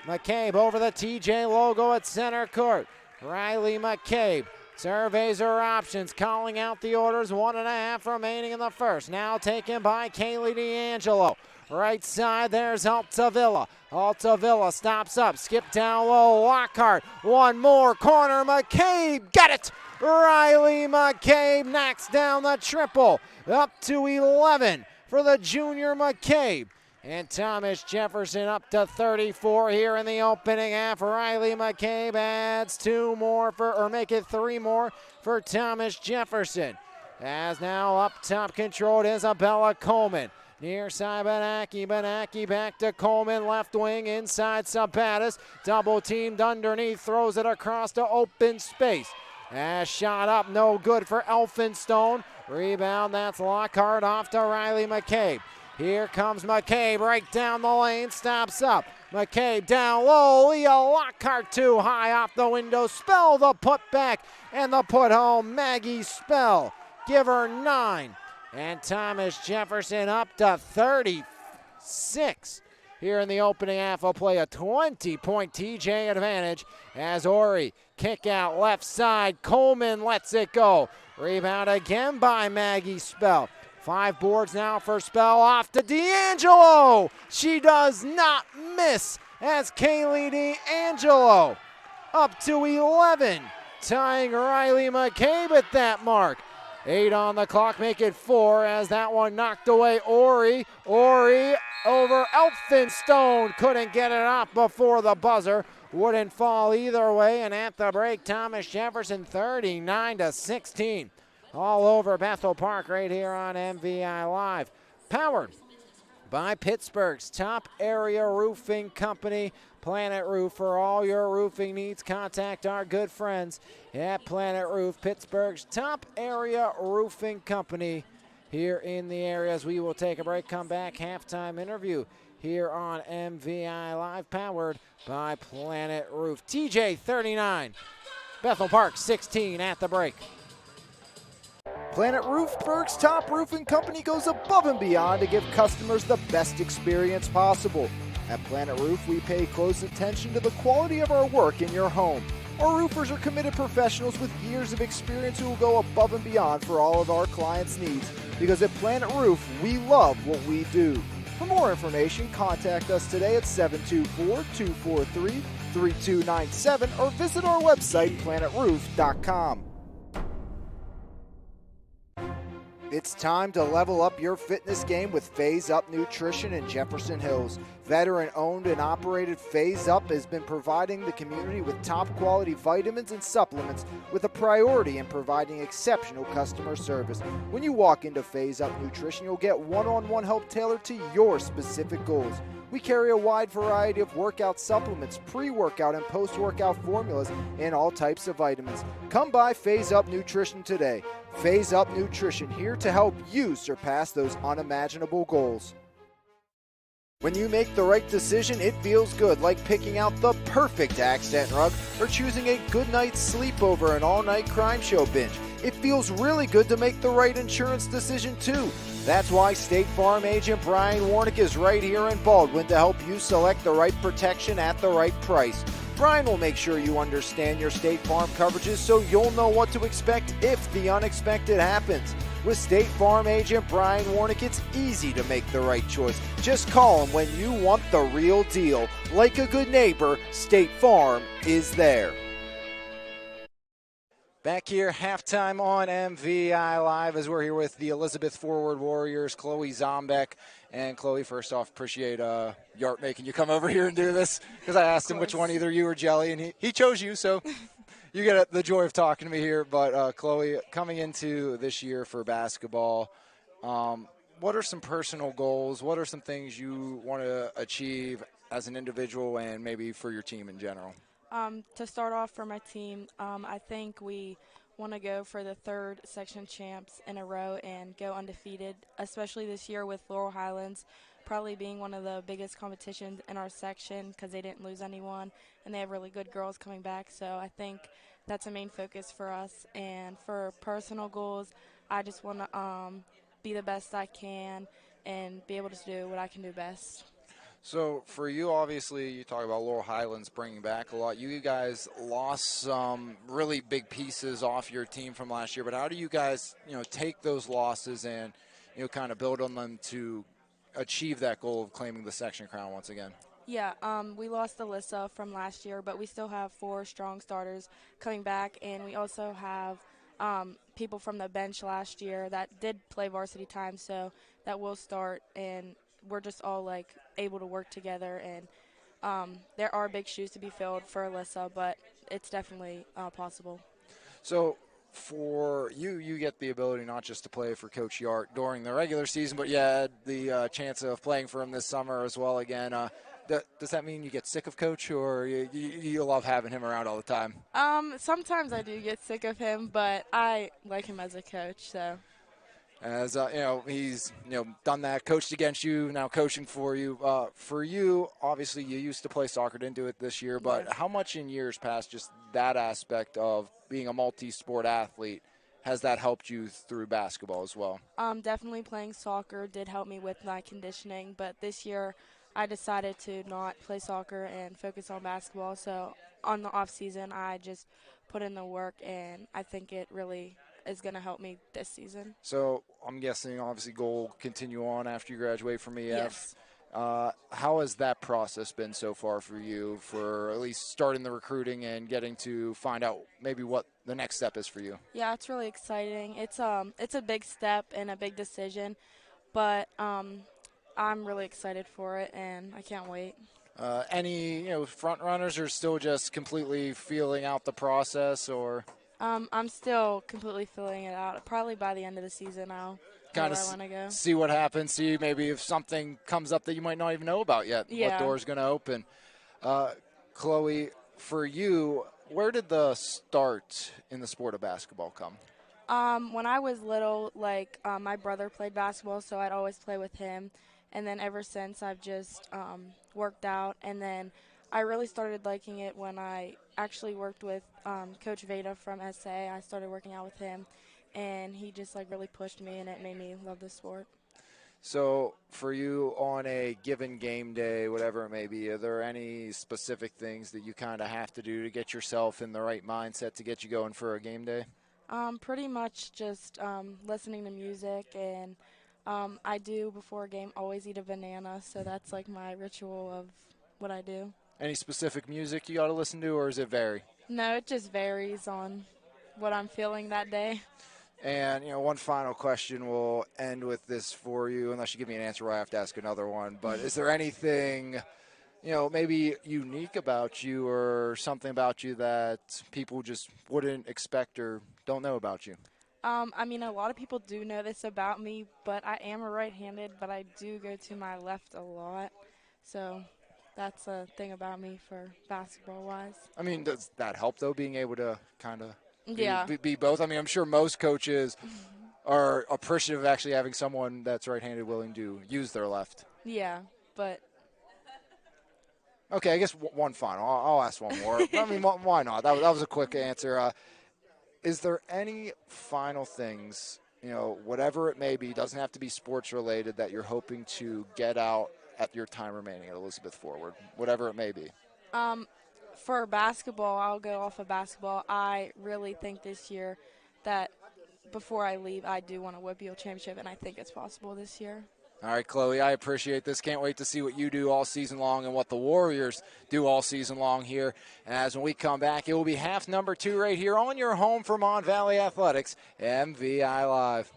Speaker 2: McCabe over the TJ logo at center court. Riley McCabe surveys her options, calling out the orders. 1.5 remaining in the first. Now taken by Kaylee D'Angelo. Right side, there's Altavilla. Altavilla stops up, skip down low, Lockhart. One more, corner, McCabe, got it! Riley McCabe knocks down the triple. Up to 11 for the junior McCabe. And Thomas Jefferson up to 34 here in the opening half. Riley McCabe adds 2 more make it 3 more for Thomas Jefferson. As now up top controlled, Isabella Coleman. Near side, Benacki. Benacki back to Coleman. Left wing inside Sabatis. Double teamed underneath. Throws it across to open space. As shot up, no good for Elphinstone. Rebound, that's Lockhart off to Riley McCabe. Here comes McCabe right down the lane. Stops up. McCabe down low. Leah Lockhart too high off the window. Spell the putback and the put home. Maggie Spell. Give her 9. And Thomas Jefferson up to 36 here in the opening half. Will play a 20-point TJ advantage as Ori kick out left side. Coleman lets it go. Rebound again by Maggie Spell. 5 boards now for Spell, off to D'Angelo. She does not miss as Kaylee D'Angelo up to 11, tying Riley McCabe at that mark. 8 on the clock, make it 4 as that one knocked away Ori. Ori over Elphinstone, couldn't get it off before the buzzer. Wouldn't fall either way, and at the break, Thomas Jefferson 39-16. All over Bethel Park right here on MVI Live. Powered by Pittsburgh's top area roofing company, Planet Roof. For all your roofing needs, contact our good friends at Planet Roof, Pittsburgh's top area roofing company here in the area. As we will take a break, come back, halftime interview here on MVI Live, powered by Planet Roof. TJ 39, Bethel Park 16 at the break.
Speaker 3: Planet Roof, Berg's top roofing company, goes above and beyond to give customers the best experience possible.
Speaker 1: At Planet Roof, we pay close attention to the quality of our work in your home. Our roofers are committed professionals with years of experience who will go above and beyond for all of our clients' needs. Because at Planet Roof, we love what we do. For more information, contact us today at 724-243-3297 or visit our website, planetroof.com. It's time to level up your fitness game with Phase Up Nutrition in Jefferson Hills. Veteran-owned and operated Phase Up has been providing the community with top-quality vitamins and supplements with a priority in providing exceptional customer service. When you walk into Phase Up Nutrition, you'll get one-on-one help tailored to your specific goals. We carry a wide variety of workout supplements, pre-workout and post-workout formulas, and all types of vitamins. Come by Phase Up Nutrition today. Phase Up Nutrition, here to help you surpass those unimaginable goals. When you make the right decision, it feels good, like picking out the perfect accent rug or choosing a good night's sleep over an all-night crime show binge. It feels really good to make the right insurance decision, too. That's why State Farm agent Brian Warnick is right here in Baldwin to help you select the right protection at the right price. Brian will make sure you understand your State Farm coverages so you'll know what to expect if the unexpected happens. With State Farm agent Brian Warnick, it's easy to make the right choice. Just call him when you want the real deal. Like a good neighbor, State Farm is there.
Speaker 2: Back here, halftime on MVI Live as we're here with the Elizabeth Forward Warriors, Chloe Zombeck. And Chloe, first off, appreciate Yart making you come over here and do this, because I asked him which one, either you or Jelly, and he chose you, so you get the joy of talking to me here. But Chloe, coming into this year for basketball, what are some personal goals? What are some things you want to achieve as an individual and maybe for your team in general?
Speaker 3: To start off for my team, I think we want to go for the third section champs in a row and go undefeated, especially this year with Laurel Highlands probably being one of the biggest competitions in our section because they didn't lose anyone and they have really good girls coming back. So I think that's a main focus for us. And for personal goals, I just want to be the best I can and be able to do what I can do best.
Speaker 2: So for you, obviously, you talk about Laurel Highlands bringing back a lot. You guys lost some really big pieces off your team from last year, but how do you guys, take those losses and, kind of build on them to achieve that goal of claiming the section crown once again?
Speaker 3: Yeah, we lost Alyssa from last year, but we still have 4 strong starters coming back, and we also have people from the bench last year that did play varsity time, so that will start, and we're just all able to work together, and there are big shoes to be filled for Alyssa, but it's definitely possible.
Speaker 2: So for you get the ability not just to play for Coach Yart during the regular season, but you had the chance of playing for him this summer as well again. Does that mean you get sick of Coach, or you love having him around all the time?
Speaker 3: Sometimes I do get sick of him, but I like him as a coach, so.
Speaker 2: As he's done that, coached against you, now coaching for you. For you, obviously, you used to play soccer, didn't do it this year. But
Speaker 3: Yes.
Speaker 2: how much in years past, just that aspect of being a multi-sport athlete, has that helped you through basketball as well?
Speaker 3: Definitely playing soccer did help me with my conditioning, but this year I decided to not play soccer and focus on basketball. So on the off season, I just put in the work, and I think it really is going to help me this season.
Speaker 2: So I'm guessing, obviously, goal continue on after you graduate from EF.
Speaker 3: Yes.
Speaker 2: How has that process been so far for you, for at least starting the recruiting and getting to find out maybe what the next step is for you?
Speaker 3: Yeah, it's really exciting. It's a big step and a big decision, but I'm really excited for it, and I can't wait.
Speaker 2: Any front runners are still just completely feeling out the process, or
Speaker 3: I'm still completely filling it out. Probably by the end of the season, I'll know
Speaker 2: kind
Speaker 3: where
Speaker 2: of
Speaker 3: I want to go.
Speaker 2: see what happens, see maybe if something comes up that you might not even know about yet, what
Speaker 3: Yeah.
Speaker 2: door's going to open. Chloe, for you, where did the start in the sport of basketball come?
Speaker 3: When I was little, my brother played basketball, so I'd always play with him. And then ever since, I've just worked out. And then I really started liking it when I actually worked with Coach Veda from SA. I started working out with him, and he just really pushed me, and it made me love the sport.
Speaker 1: So for you on a given game day, whatever it may be, are there any specific things that you kind of have to do to get yourself in the right mindset to get you going for a game day?
Speaker 3: Pretty much just listening to music, and I do before a game always eat a banana, so that's like my ritual of what I do.
Speaker 1: Any specific music you got to listen to, or does it vary?
Speaker 3: No, it just varies on what I'm feeling that day.
Speaker 1: And, one final question will end with this for you, unless you give me an answer where I have to ask another one. But is there anything, maybe unique about you or something about you that people just wouldn't expect or don't know about you?
Speaker 3: I mean, a lot of people do know this about me, but I am a right-handed, but I do go to my left a lot. So that's a thing about me for basketball-wise.
Speaker 1: I mean, does that help, though, being able to kind of be both? I mean, I'm sure most coaches are appreciative of actually having someone that's right-handed willing to use their left.
Speaker 3: Yeah, but
Speaker 1: Okay, I guess one final. I'll ask one more. I mean, why not? That was a quick answer. Is there any final things, whatever it may be, doesn't have to be sports related, that you're hoping to get out at your time remaining at Elizabeth Forward, whatever it may be?
Speaker 3: for basketball, I'll go off of basketball. I really think this year that before I leave, I do want a WPIAL championship, and I think it's possible this year.
Speaker 1: All right, Chloe, I appreciate this. Can't wait to see what you do all season long and what the Warriors do all season long here. As when we come back, it will be half number 2 right here on your home for Mon Valley Athletics, MVI Live.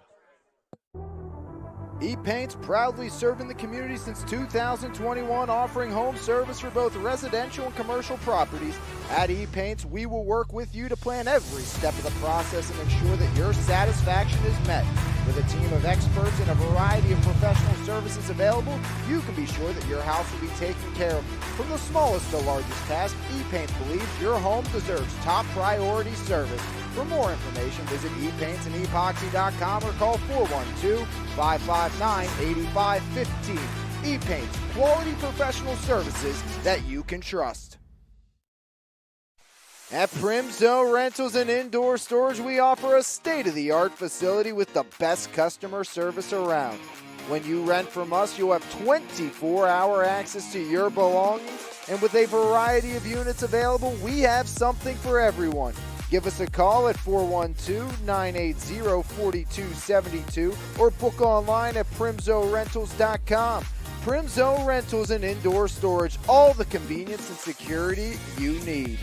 Speaker 2: E-Paint's proudly serving the community since 2021, offering home service for both residential and commercial properties. At E-Paint's, we will work with you to plan every step of the process and ensure that your satisfaction is met. With a team of experts and a variety of professional services available, you can be sure that your house will be taken care of. From the smallest to largest task, E-Paint believes your home deserves top priority service. For more information, visit epaintsанdepoxy.com or call 412-559-8515. E-Paints, quality professional services that you can trust. At Primzo Rentals and Indoor Storage, we offer a state-of-the-art facility with the best customer service around. When you rent from us, you'll have 24-hour access to your belongings, and with a variety of units available, we have something for everyone. Give us a call at 412-980-4272 or book online at primzorentals.com. Primzo Rentals and Indoor Storage, all the convenience and security you need.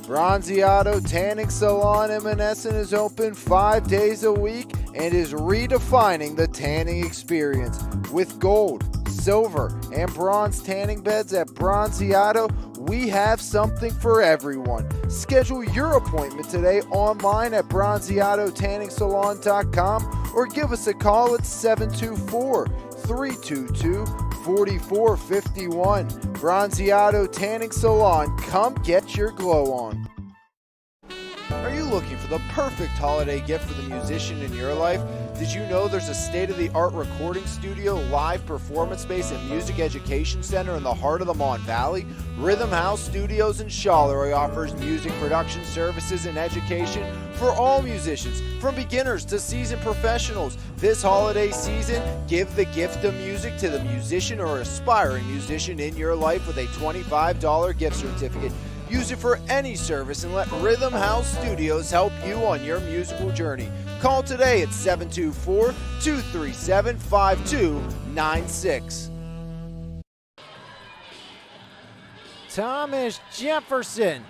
Speaker 2: Bronzeado Tanning Salon in Monessen is open 5 days a week and is redefining the tanning experience. With gold, silver, and bronze tanning beds at Bronzeado, we have something for everyone. Schedule your appointment today online at bronzeadotanningsalon.com or give us a call at 724-322-4451. Bronzeado Tanning Salon, come get your glow on. Are you looking for the perfect holiday gift for the musician in your life? Did you know there's a state-of-the-art recording studio, live performance space, and music education center in the heart of the Mon Valley? Rhythm House Studios in Charleroi offers music production services and education for all musicians, from beginners to seasoned professionals. This holiday season, give the gift of music to the musician or aspiring musician in your life with a $25 gift certificate. Use it for any service and let Rhythm House Studios help you on your musical journey. Call today at 724-237-5296.
Speaker 1: Thomas Jefferson,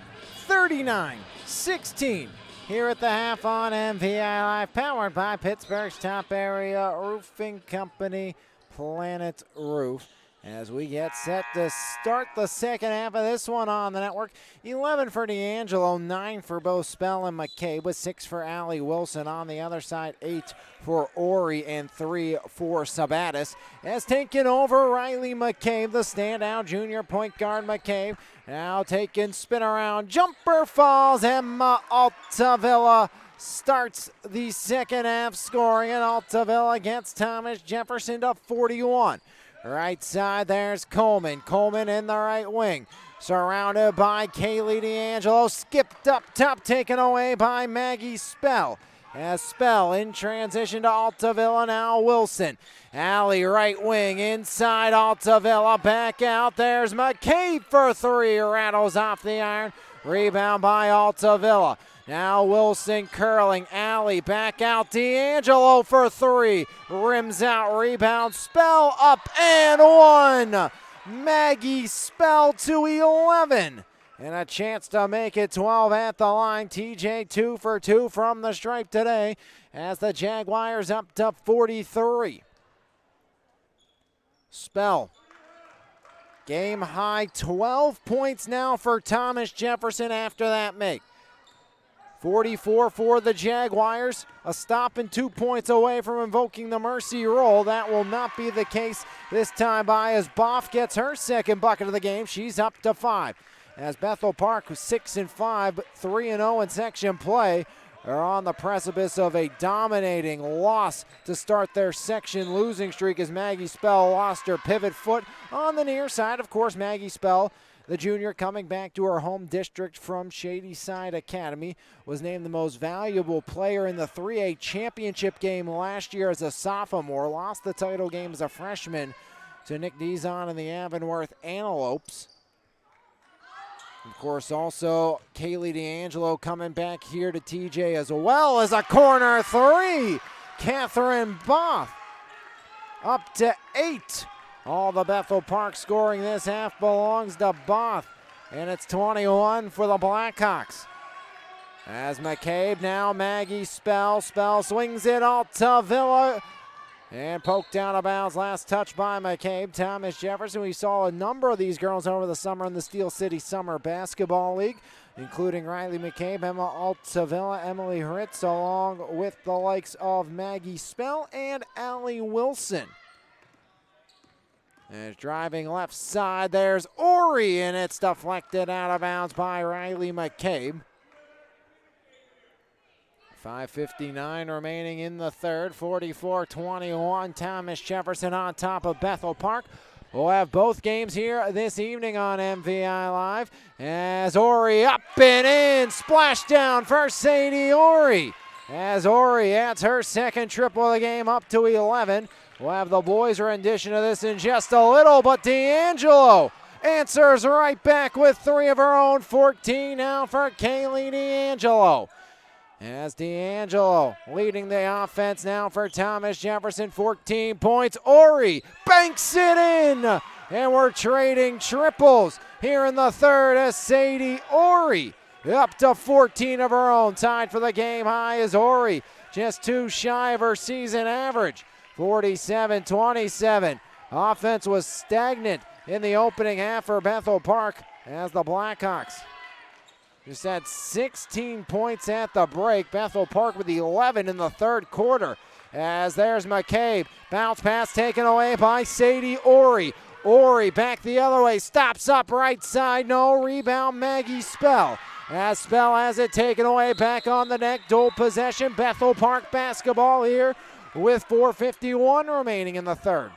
Speaker 1: 39-16. Here at the half on MVI Live, powered by Pittsburgh's top area roofing company, Planet Roof. As we get set to start the second half of this one on the network, 11 for D'Angelo, 9 for both Spell and McCabe, with 6 for Allie Wilson on the other side, 8 for Ori, and 3 for Sabatis. As taken over, Riley McCabe, the standout junior point guard McCabe, now taking spin around, jumper falls, Emma Altavilla starts the second half scoring, and Altavilla gets Thomas Jefferson to 41. Right side, there's Coleman. Coleman in the right wing. Surrounded by Kaylee D'Angelo. Skipped up top, taken away by Maggie Spell.
Speaker 2: As Spell in transition to Altavilla, now Wilson. Alley right wing, inside Altavilla, back out. There's McCabe for three, rattles off the iron. Rebound by Altavilla. Now Wilson curling, Alley back out, D'Angelo for three. Rims out, rebound, Spell up and one. Maggie Spell to 11. And a chance to make it 12 at the line. TJ 2 for 2 from the stripe today as the Jaguars up to 43. Spell. Game high 12 points now for Thomas Jefferson after that make. 44 for the Jaguars. A stop and 2 points away from invoking the mercy roll. That will not be the case this time by as Boff gets her second bucket of the game. She's up to 5. As Bethel Park, who's 6-5, but 3-0 in section play, are on the precipice of a dominating loss to start their section losing streak as Maggie Spell lost her pivot foot on the near side. Of course, Maggie Spell, the junior coming back to her home district from Shadyside Academy, was named the most valuable player in the 3A championship game last year as a sophomore. Lost the title game as a freshman to Nick Dizon and the Avonworth Antelopes. Of course, also Kaylee D'Angelo coming back here to TJ as well as a corner three. Catherine Boff up to 8. All the Bethel Park scoring this half belongs to Boff, and it's 21 for the Blackhawks. As McCabe, now Maggie Spell. Spell swings it out to Villa. And poked out of bounds, last touch by McCabe. Thomas Jefferson, we saw a number of these girls over the summer in the Steel City Summer Basketball League, including Riley McCabe, Emma Altavilla, Emily Hritz, along with the likes of Maggie Spell and Allie Wilson. And driving left side, there's Ori, and it's deflected out of bounds by Riley McCabe. 5:59 remaining in the third, 44-21. Thomas Jefferson on top of Bethel Park. We'll have both games here this evening on MVI Live as Ori up and in. Splashdown for Sadie Ori. As Ori adds her second triple of the game up to 11. We'll have the boys' rendition of this in just a little, but D'Angelo answers right back with 3 of her own. 14 now for Kaylee D'Angelo. As D'Angelo leading the offense now for Thomas Jefferson, 14 points. Ori banks it in, and we're trading triples here in the third as Sadie Ori up to 14 of her own. Tied for the game high is Ori, just 2 shy of her season average, 47-27. Offense was stagnant in the opening half for Bethel Park as the Blackhawks just had 16 points at the break. Bethel Park with 11 in the third quarter. As there's McCabe. Bounce pass taken away by Sadie Ori. Ori back the other way. Stops up right side. No rebound. Maggie Spell. As Spell has it taken away. Back on the neck. Dual possession. Bethel Park basketball here with 4:51 remaining in the third.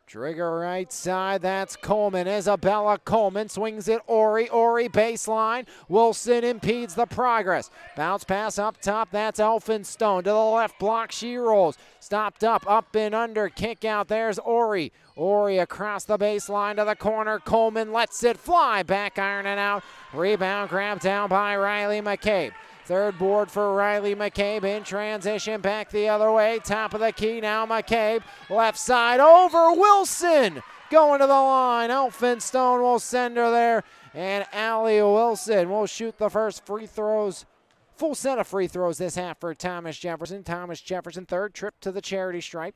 Speaker 2: Trigger right side, that's Coleman. Isabella Coleman swings it, Ori baseline. Wilson impedes the progress. Bounce pass up top, that's Elphinstone. To the left block, she rolls. Stopped up and under, kick out, there's Ori. Ori across the baseline to the corner. Coleman lets it fly, back iron and out. Rebound grabbed down by Riley McCabe. Third board for Riley McCabe in transition, back the other way, top of the key now McCabe, left side over Wilson, going to the line, Elphinstone will send her there, and Allie Wilson will shoot the first free throws, full set of free throws this half for Thomas Jefferson. Thomas Jefferson, third trip to the charity stripe.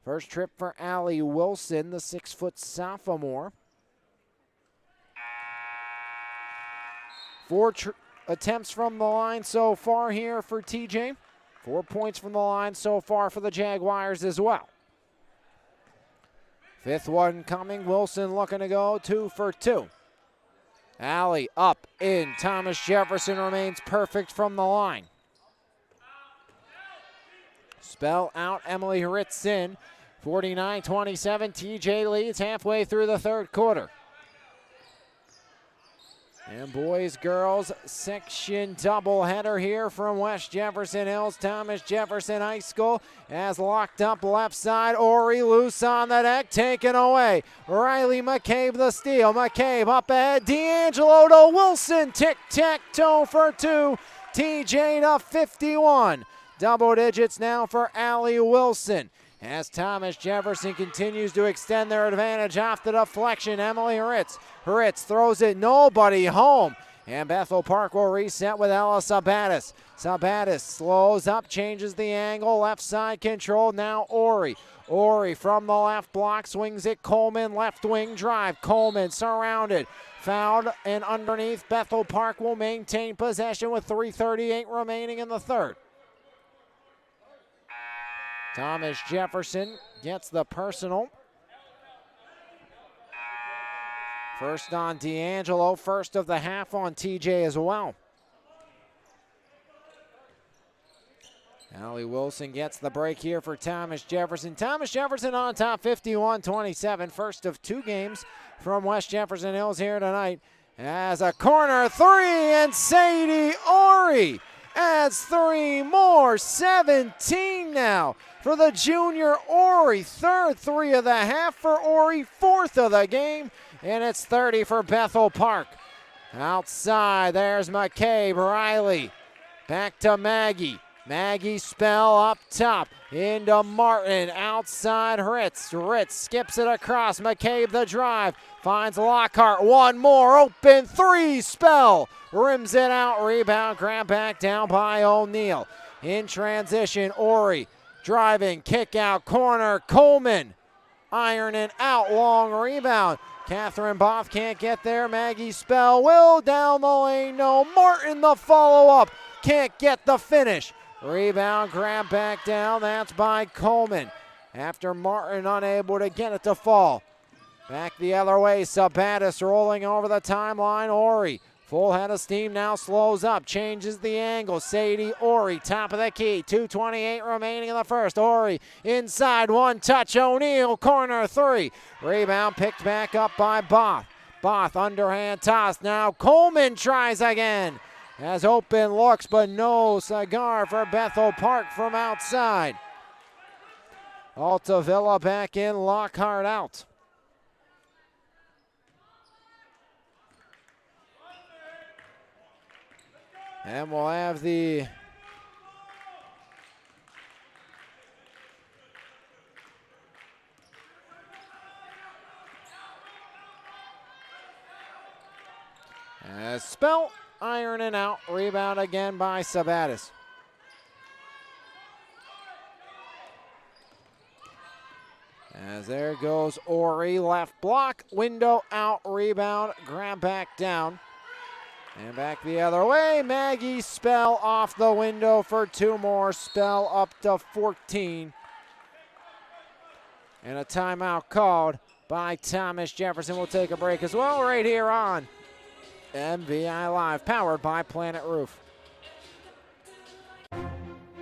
Speaker 2: First trip for Allie Wilson, the 6-foot sophomore. 4 attempts from the line so far here for TJ. 4 points from the line so far for the Jaguars as well. Fifth one coming. Wilson looking to go 2 for 2. Allie up in. Thomas Jefferson remains perfect from the line. Spell out. Emily Hritz in. 49-27. TJ leads halfway through the third quarter. And boys, girls section doubleheader here from West Jefferson Hills. Thomas Jefferson High School has locked up left side. Ori loose on the deck, taken away. Riley McCabe the steal. McCabe up ahead. D'Angelo to Wilson. Tic-tac-toe for two. TJ to 51. Double digits now for Allie Wilson. As Thomas Jefferson continues to extend their advantage off the deflection, Emily Ritz. Ritz throws it, nobody home. And Bethel Park will reset with Ella Sabatis. Sabatis slows up, changes the angle, left side control, now Ori. Ori from the left block, swings it, Coleman, left wing drive. Coleman surrounded, fouled, and underneath. Bethel Park will maintain possession with 3:38 remaining in the third. Thomas Jefferson gets the personal. First on D'Angelo, first of the half on TJ as well. Allie Wilson gets the break here for Thomas Jefferson. Thomas Jefferson on top, 51-27. First of two games from West Jefferson Hills here tonight. As a corner three, and Sadie Ori adds three more. 17 now for the junior Ori. Third three of the half for Ori, fourth of the game. And it's 30 for Bethel Park. Outside, there's McCabe. Riley back to Maggie. Maggie Spell up top, into Martin, outside Ritz. Ritz skips it across, McCabe the drive, finds Lockhart, one more, open three, Spell, rims it out, rebound, grab back down by O'Neal. In transition, Ori driving, kick out, corner, Coleman, ironing out, long rebound. Catherine Both can't get there, Maggie Spell will down the lane, no, Martin the follow-up, can't get the finish. Rebound, grab back down, that's by Coleman. After Martin unable to get it to fall. Back the other way, Sabatis rolling over the timeline, Ori. Full head of steam now slows up, changes the angle. Sadie Ori, top of the key, 2:28 remaining in the first. Ori inside, one touch, O'Neal, corner three. Rebound picked back up by Both. Both underhand toss, now Coleman tries again. As open looks, but no cigar for Bethel Park from outside. Altavilla back in, Lockhart out. And we'll have the Spell ironing out, rebound again by Sabatis. As there goes Ori, left block, window out, rebound, grab back down. And back the other way, Maggie Spell off the window for two more. Spell up to 14. And a timeout called by Thomas Jefferson. We'll take a break as well right here on MVI Live, powered by Planet Roof.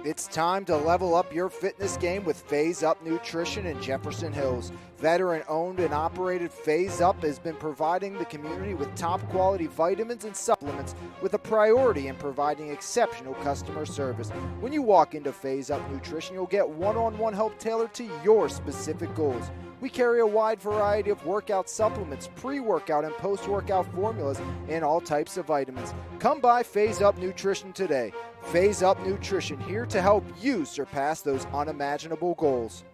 Speaker 1: It's time to level up your fitness game with Phase Up Nutrition in Jefferson Hills. Veteran-owned and operated Phase Up has been providing the community with top-quality vitamins and supplements with a priority in providing exceptional customer service. When you walk into Phase Up Nutrition, you'll get one-on-one help tailored to your specific goals. We carry a wide variety of workout supplements, pre-workout and post-workout formulas, and all types of vitamins. Come by Phase Up Nutrition today. Phase Up Nutrition, here to help you surpass those unimaginable goals.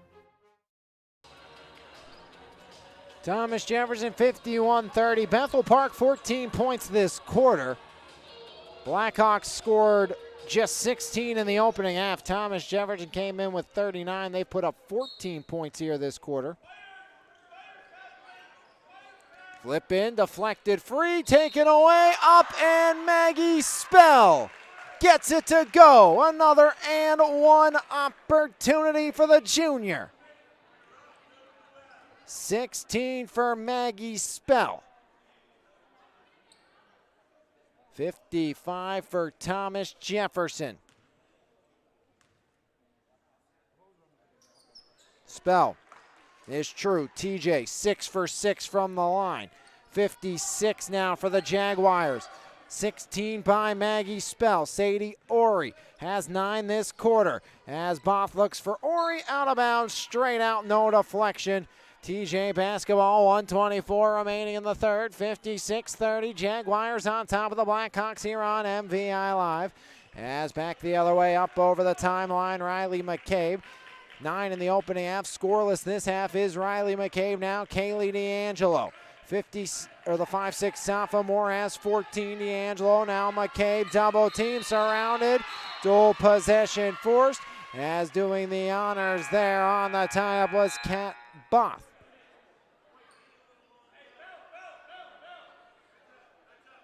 Speaker 2: Thomas Jefferson 51-30. Bethel Park 14 points this quarter. Blackhawks scored just 16 in the opening half. Thomas Jefferson came in with 39. They put up 14 points here this quarter. Flip in, deflected free, taken away, up, and Maggie Spell gets it to go. Another and one opportunity for the junior. 16 for Maggie Spell. 55 for Thomas Jefferson. Spell is true. TJ 6 for 6 from the line. 56 now for the Jaguars. 16 by Maggie Spell. Sadie Ori has 9 this quarter. As Both looks for Ori, out of bounds, straight out, no deflection. TJ basketball, 1:24 remaining in the third. 56-30, Jaguars on top of the Blackhawks here on MVI Live. As back the other way, up over the timeline, Riley McCabe. 9 in the opening half. Scoreless this half is Riley McCabe now. Kaylee D'Angelo. The 5'6" sophomore has 14. D'Angelo now McCabe. Double team surrounded. Dual possession forced. As doing the honors there on the tie-up was Kat Both.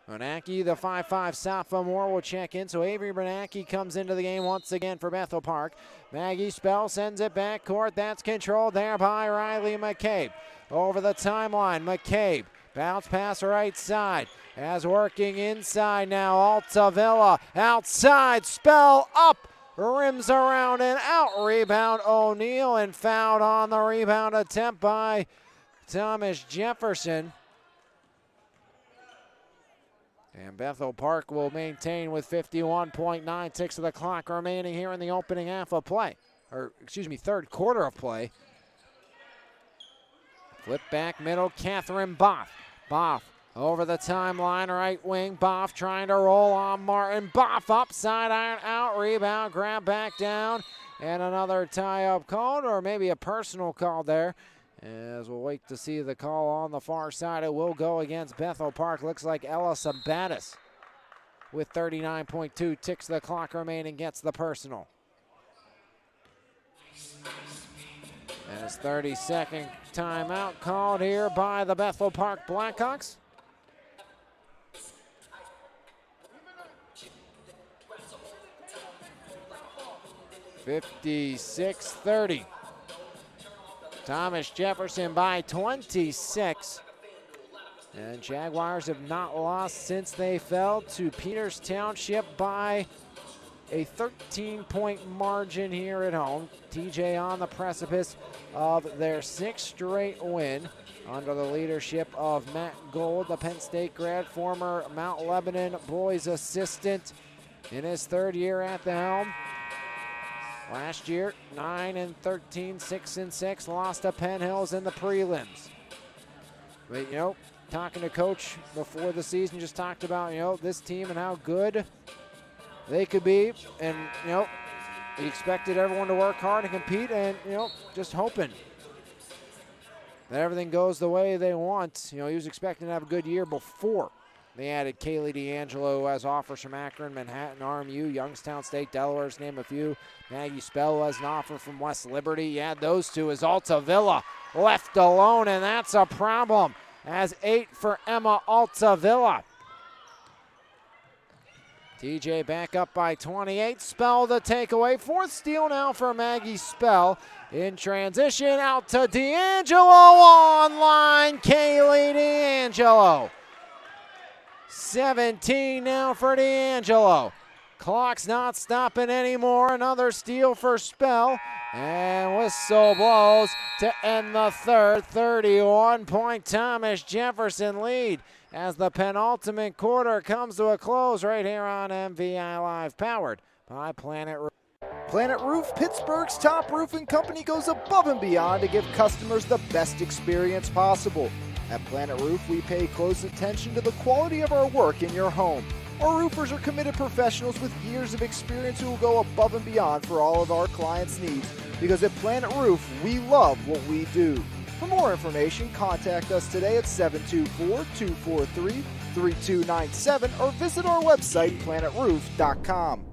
Speaker 2: Bernacki, the 5'5" sophomore, will check in. So Avery Bernacki comes into the game once again for Bethel Park. Maggie Spell sends it back court. That's controlled there by Riley McCabe. Over the timeline, McCabe. Bounce pass right side. As working inside now, Altavilla. Outside, Spell up. Rims around and out. Rebound O'Neal, and fouled on the rebound attempt by Thomas Jefferson. And Bethel Park will maintain with 51.9 ticks of the clock remaining here in the opening half of play. Third quarter of play. Flip back middle, Catherine Both. Both over the timeline, right wing. Both trying to roll on Martin. Both upside iron out, rebound, grab back down. And another tie-up called, or maybe a personal call there. As we'll wait to see the call on the far side. It will go against Bethel Park. Looks like Ella Sabatis with 39.2 ticks of the clock remaining gets the personal. As 30-second timeout called here by the Bethel Park Blackhawks. (56-30). Thomas Jefferson by 26. And Jaguars have not lost since they fell to Peters Township by a 13-point margin here at home. TJ on the precipice of their 6th straight win under the leadership of Matt Gold, the Penn State grad, former Mount Lebanon boys assistant in his 3rd year at the helm. Last year, 9-13, 6-6, lost to Penn Hills in the prelims. But, talking to Coach before the season, just talked about, this team and how good they could be. And, he expected everyone to work hard and compete, and, just hoping that everything goes the way they want. He was expecting to have a good year before they added Kaylee D'Angelo, who has offers from Akron, Manhattan, RMU, Youngstown State, Delaware, to name a few. Maggie Spell, who has an offer from West Liberty. You add those two as Altavilla left alone, and that's a problem. As 8 for Emma Altavilla. TJ back up by 28. Spell the takeaway. 4th steal now for Maggie Spell. In transition, out to D'Angelo online. Kaylee D'Angelo. 17 now for D'Angelo. Clock's not stopping anymore. Another steal for Spell. And whistle blows to end the third. 31-point Thomas Jefferson lead as the penultimate quarter comes to a close right here on MVI Live, powered by Planet Roof.
Speaker 1: Planet Roof, Pittsburgh's top roofing company, goes above and beyond to give customers the best experience possible. At Planet Roof, we pay close attention to the quality of our work in your home. Our roofers are committed professionals with years of experience who will go above and beyond for all of our clients' needs, because at Planet Roof, we love what we do. For more information, contact us today at 724-243-3297 or visit our website, planetroof.com.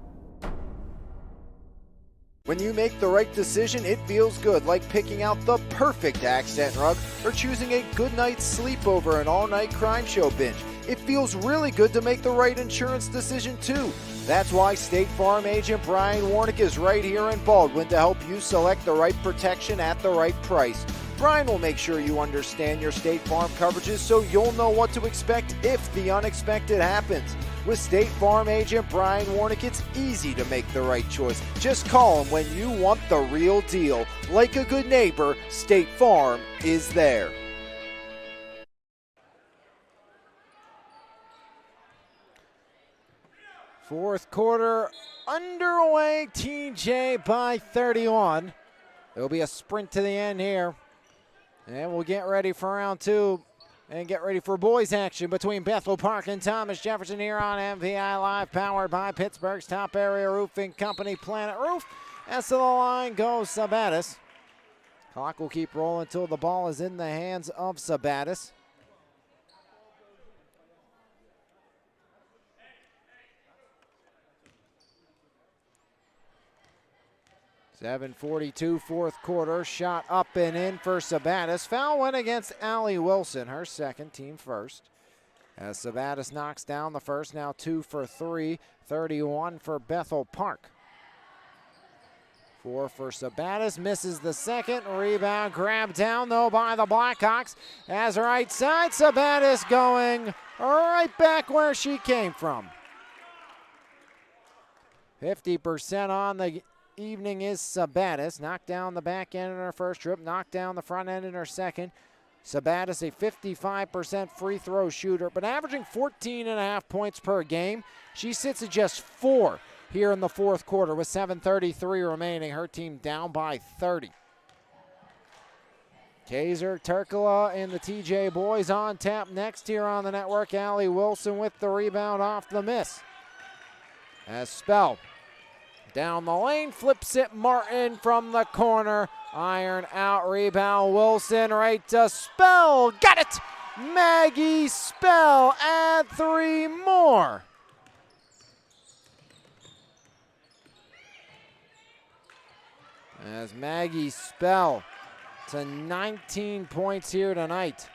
Speaker 1: When you make the right decision, it feels good, like picking out the perfect accent rug or choosing a good night's sleep over an all-night crime show binge. It feels really good to make the right insurance decision too. That's why State Farm agent Brian Warnick is right here in Baldwin to help you select the right protection at the right price. Brian will make sure you understand your State Farm coverages so you'll know what to expect if the unexpected happens. With State Farm agent Brian Warnick, it's easy to make the right choice. Just call him when you want the real deal. Like a good neighbor, State Farm is there. Fourth quarter underway, TJ by 31. It'll be a sprint to the end here. And we'll get ready for round two and get ready for boys action between Bethel Park and Thomas Jefferson here on MVI Live, powered by Pittsburgh's top area roofing company, Planet Roof. As to the line goes Sabattis. Clock will keep rolling until the ball is in the hands of Sabattis. .7:42 fourth quarter. Shot up and in for Sabattis. Foul went against Allie Wilson, her second, team first. As Sabattis knocks down the first, now 2 for 3. 31 for Bethel Park. 4 for Sabattis, misses the second. Rebound grabbed down though by the Blackhawks. As right side, Sabattis going right back where she came from. 50% on the evening is Sabattis. Knocked down the back end in her first trip, knocked down the front end in her second. Sabattis, a 55% free throw shooter, but averaging 14.5 points per game. She sits at just 4 here in the fourth quarter with 7:33 remaining. Her team down by 30. Kaiser, Turkala, and the TJ boys on tap next here on the network. Allie Wilson with the rebound off the miss. As Spell down the lane, flips it Martin from the corner. Iron out, rebound Wilson right to Spell. Got it! Maggie Spell add 3 more. As Maggie Spell to 19 points here tonight.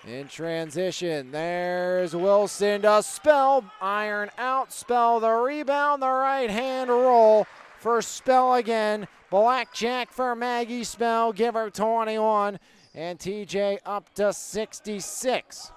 Speaker 1: In transition, there's Wilson to Spell. Iron out, Spell the rebound, the right hand roll for Spell again. Blackjack for Maggie Spell, give her 21, and TJ up to 66.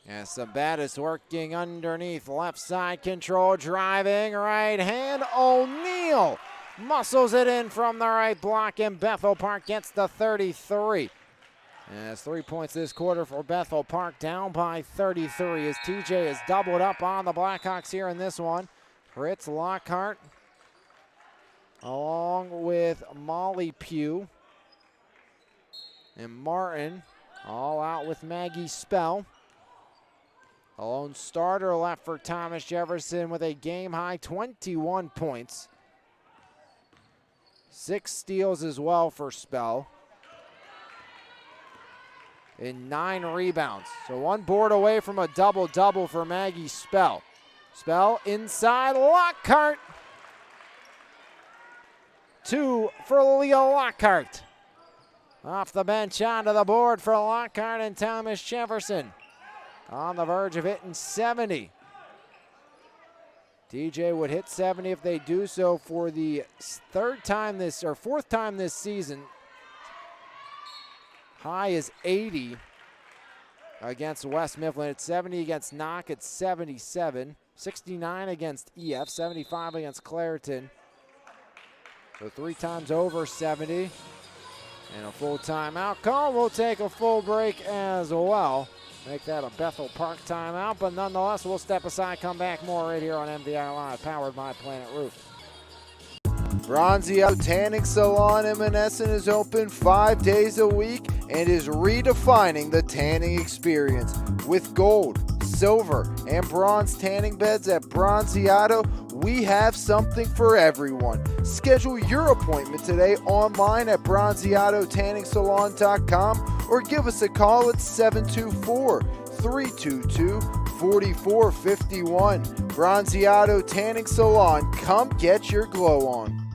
Speaker 1: As Sabattis working underneath, left side control, driving, right hand, O'Neal muscles it in from the right block, and Bethel Park gets the 33. As 3 points this quarter for Bethel Park, down by 33 as TJ has doubled up on the Blackhawks here in this one. Fritz Lockhart along with Molly Pugh and Martin all out with Maggie Spell. A lone starter left for Thomas Jefferson with a game-high 21 points. 6 steals as well for Spell. And 9 rebounds. So 1 board away from a double-double for Maggie Spell. Spell inside, Lockhart. 2 for Leah Lockhart. Off the bench onto the board for Lockhart and Thomas Jefferson. On the verge of hitting 70. TJ would hit 70 if they do so for the fourth time this season. High is 80 against West Mifflin. It's 70 against Knock. It's 77. 69 against EF. 75 against Clareton. So 3 times over 70. And a full timeout call. We'll take a full break as well. Make that a Bethel Park timeout, but nonetheless, we'll step aside, come back more right here on MVI Live, powered by Planet Roof.
Speaker 2: Bronzio Tanning Salon in Monessen is open 5 days a week and is redefining the tanning experience with gold, silver, and bronze tanning beds at Bronziato. We have something for everyone. Schedule your appointment today online at bronziatotanningsalon.com or give us a call at 724-322-4451. Bronziato Tanning Salon, come get your glow on.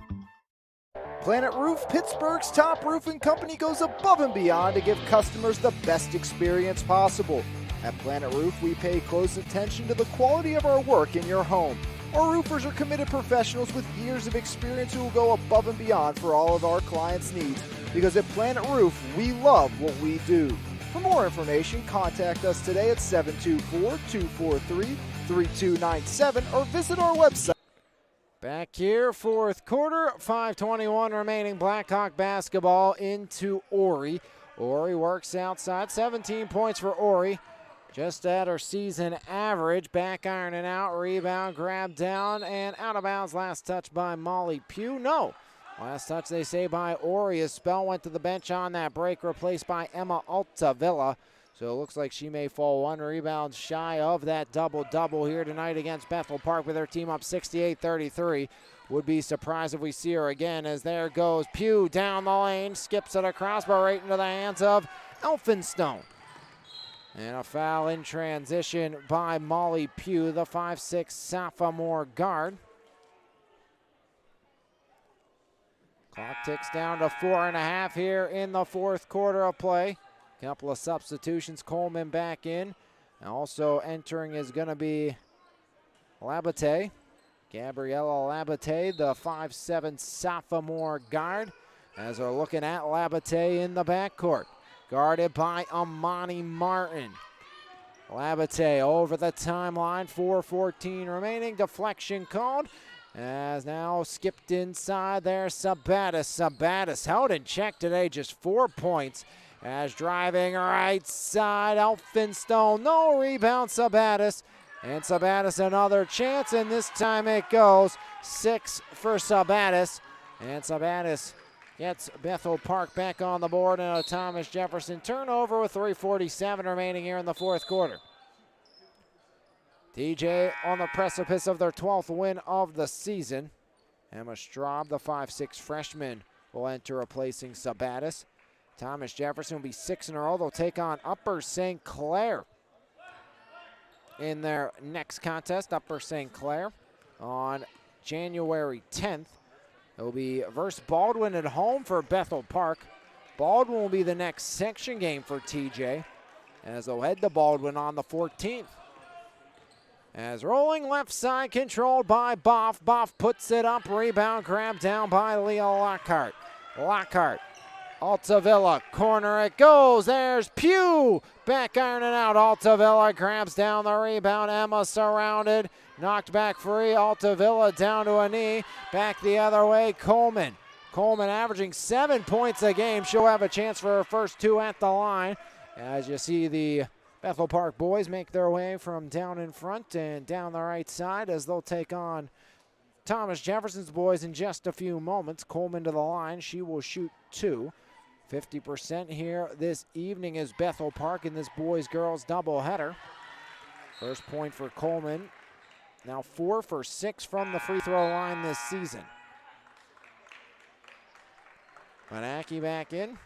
Speaker 2: Planet Roof, Pittsburgh's top roofing company, goes above and beyond to give customers the best experience possible. At Planet Roof, we pay close attention to the quality of our work in your home. Our roofers are committed professionals with years of experience who will go above and beyond for all of our clients' needs, because at Planet Roof, we love what we do. For more information, contact us today at 724-243-3297 or visit our website. Back here, fourth quarter, 5:21 remaining. Blackhawk basketball into Ori. Ori works outside, 17 points for Ori. Just at her season average. Back ironing out, rebound, grab down, and out of bounds. Last touch by Molly Pugh. No. Last touch, they say, by Ori. A spell went to the bench on that break, replaced by Emma Altavilla. So it looks like she may fall one rebound shy of that double-double here tonight against Bethel Park with her team up 68-33. Would be surprised if we see her again, as there goes Pugh down the lane, skips it across, but right into the hands of Elphinstone. And a foul in transition by Molly Pugh, the 5'6" sophomore guard. Clock ticks down to 4.5 here in the fourth quarter of play. Couple of substitutions, Coleman back in. And also entering is going to be Labate. Gabriella Labate, the 5'7" sophomore guard, as they're looking at Labate in the backcourt. Guarded by Amani Martin. Labate over the timeline, 4:14 remaining. Deflection called. As now skipped inside there, Sabatis. Sabatis held in check today, just 4 points. As driving right side, Elphinstone, no rebound, Sabatis. And Sabatis another chance, and this time it goes. 6 for Sabatis. And Sabatis gets Bethel Park back on the board, and a Thomas Jefferson turnover with 3:47 remaining here in the fourth quarter. TJ on the precipice of their 12th win of the season. Emma Straub, the 5'6" freshman, will enter replacing Sabatis. Thomas Jefferson will be 6 in a row. They'll take on Upper St. Clair in their next contest. Upper St. Clair on January 10th. It'll be versus Baldwin at home for Bethel Park. Baldwin will be the next section game for TJ, as they'll head to Baldwin on the 14th. As rolling left side, controlled by Boff. Boff puts it up, rebound, grab down by Leah Lockhart. Lockhart, Altavilla, corner it goes. There's Pugh, back ironing out. Altavilla grabs down the rebound. Emma surrounded, knocked back free. Altavilla down to a knee. Back the other way, Coleman. Coleman averaging 7 points a game. She'll have a chance for her first 2 at the line. As you see the Bethel Park boys make their way from down in front and down the right side, as they'll take on Thomas Jefferson's boys in just a few moments. Coleman to the line. She will shoot 2. 50% here this evening is Bethel Park in this boys-girls doubleheader. First point for Coleman. Now 4 for 6 from the free throw line this season. Manaki back in.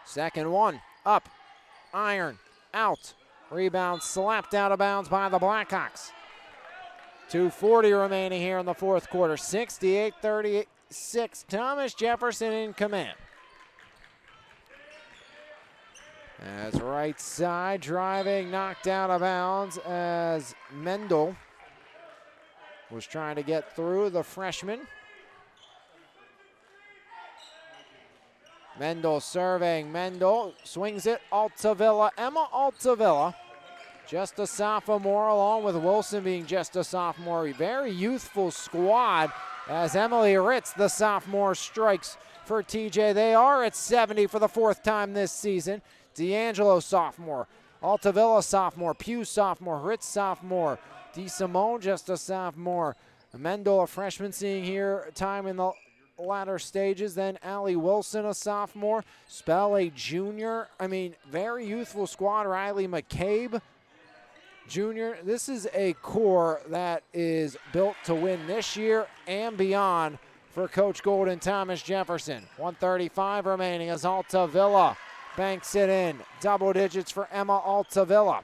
Speaker 2: Second one, up, iron, out. Rebound slapped out of bounds by the Blackhawks. 2:40 remaining here in the fourth quarter. 68-36. Thomas Jefferson in command. As right side, driving, knocked out of bounds as Mendel was trying to get through the freshman. Mendel serving. Mendel swings it. Altavilla. Emma Altavilla, just a sophomore, along with Wilson being just a sophomore. A very youthful squad as Emily Ritz, the sophomore, strikes for TJ. They are at 70 for the 4th time this season. D'Angelo, sophomore. Altavilla, sophomore. Pugh, sophomore. Ritz, sophomore. DeSimone, just a sophomore. Mendel, a freshman, seeing here time in the latter stages. Then Allie Wilson, a sophomore. Spell, a junior. I mean, very youthful squad. Riley McCabe, junior. This is a core that is built to win this year and beyond for Coach Golden Thomas Jefferson. 1:35 remaining as Altavilla banks it in. Double digits for Emma Altavilla.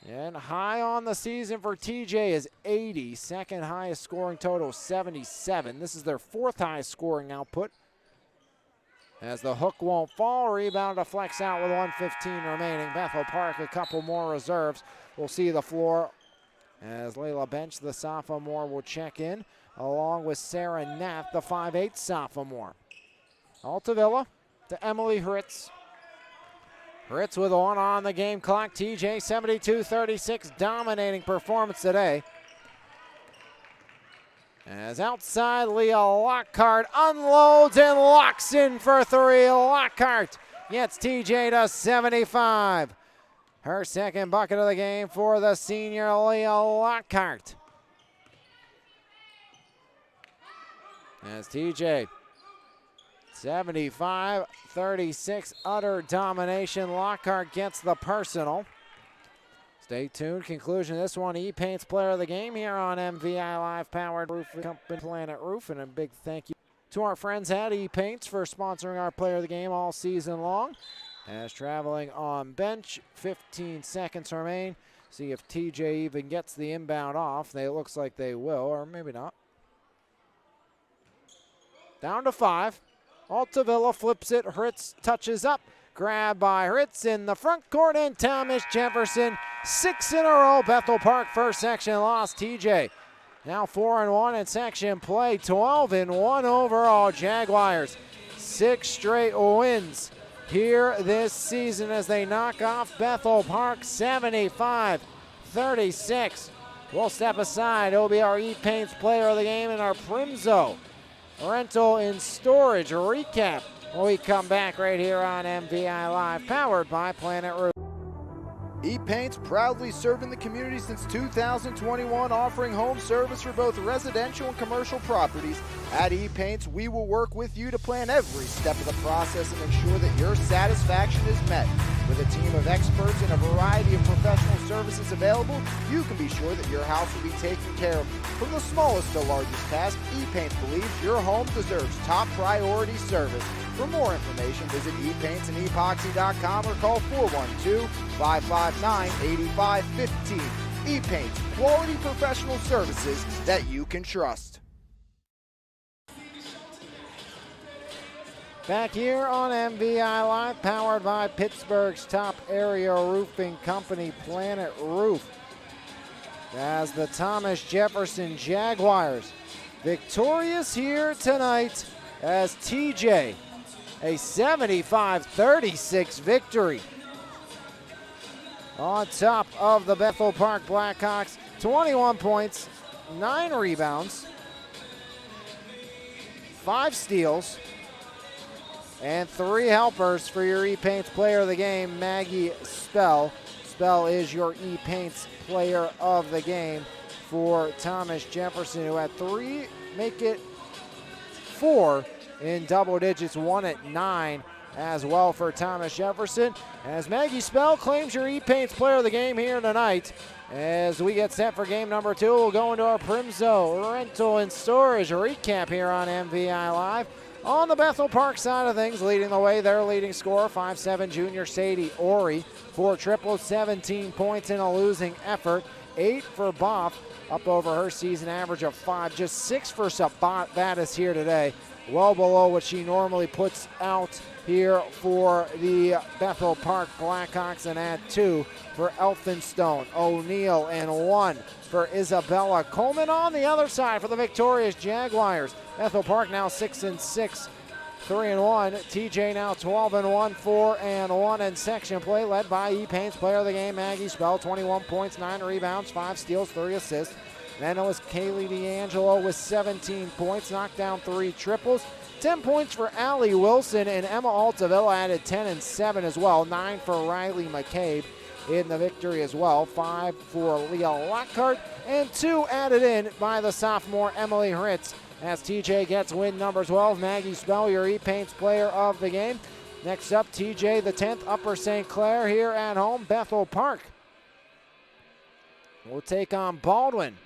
Speaker 2: And high on the season for TJ is 80. Second highest scoring total, 77. This is their 4th highest scoring output. As the hook won't fall, rebound deflects out with 1:15 remaining. Bethel Park, a couple more reserves. We'll see the floor as Layla Bench, the sophomore, will check in, along with Sarah Nath, the 5'8" sophomore. Altavilla to Emily Ritz. Ritz with one on the game clock. TJ 72-36, dominating performance today. As outside, Leah Lockhart unloads and locks in for three. Lockhart gets TJ to 75. Her second bucket of the game for the senior Leah Lockhart. As TJ 75-36, utter domination. Lockhart gets the personal. Stay tuned. Conclusion of this one, E-Paint's player of the game here on MVI Live, powered Roofing Company Planet Roof. And a big thank you to our friends at E-Paints for sponsoring our player of the game all season long. As traveling on bench, 15 seconds remain. See if TJ even gets the inbound off. It looks like they will, or maybe not. Down to 5. Altavilla flips it. Ritz touches up. Grab by Ritz in the front court, and Thomas Jefferson, 6 in a row. Bethel Park first section loss. TJ now 4-1 in section play. 12-1 overall. Jaguars 6 straight wins here this season as they knock off Bethel Park 75-36. We'll step aside. It'll be our E-Paints player of the game and our Primzo rental and storage recap when we come back right here on MVI Live, powered by Planet Roof.
Speaker 1: E-Paint's proudly serving the community since 2021, offering home service for both residential and commercial properties. At E-Paint's, we will work with you to plan every step of the process and ensure that your satisfaction is met. With a team of experts and a variety of professional services available, you can be sure that your house will be taken care of. From the smallest to largest task, E-Paints believes your home deserves top priority service. For more information, visit epaintssandepoxy.com or call 412-559-8515. E-Paints, quality professional services that you can trust.
Speaker 2: Back here on MVI Live, powered by Pittsburgh's top area roofing company, Planet Roof. As the Thomas Jefferson Jaguars victorious here tonight as TJ, a 75-36 victory on top of the Bethel Park Blackhawks. 21 points, 9 rebounds, 5 steals, and 3 helpers for your E-Paints player of the game, Maggie Spell. Spell is your E-Paints player of the game for Thomas Jefferson, who had 3, make it 4 in double digits, 1 at 9 as well for Thomas Jefferson. As Maggie Spell claims your E-Paints player of the game here tonight. As we get set for game number 2, we'll go into our Primzo rental and storage recap here on MVI Live. On the Bethel Park side of things, leading the way, their leading scorer, 5'7" junior Sadie Ori. 4 triples, 17 points in a losing effort. 8 for Boff, up over her season average of 5. Just 6 for Sabatis here today. Well below what she normally puts out here for the Bethel Park Blackhawks, and add 2 for Elphinstone O'Neill and 1 for Isabella Coleman. On the other side for the victorious Jaguars, Bethel Park now 6-6, 3-1. TJ now 12-1, 4-1 in section play, led by E-Paints player of the game, Maggie Spell, 21 points, 9 rebounds, 5 steals, 3 assists. Then it was Kaylee D'Angelo with 17 points, knocked down 3 triples. 10 points for Allie Wilson, and Emma Altavilla added 10 and 7 as well. 9 for Riley McCabe in the victory as well. 5 for Leah Lockhart, and 2 added in by the sophomore Emily Ritz. As TJ gets win number 12, Maggie Spell, your E-Paints player of the game. Next up, TJ the 10th, Upper St. Clair here at home. Bethel Park will take on Baldwin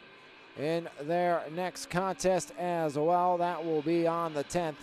Speaker 2: in their next contest as well. That will be on the 10th.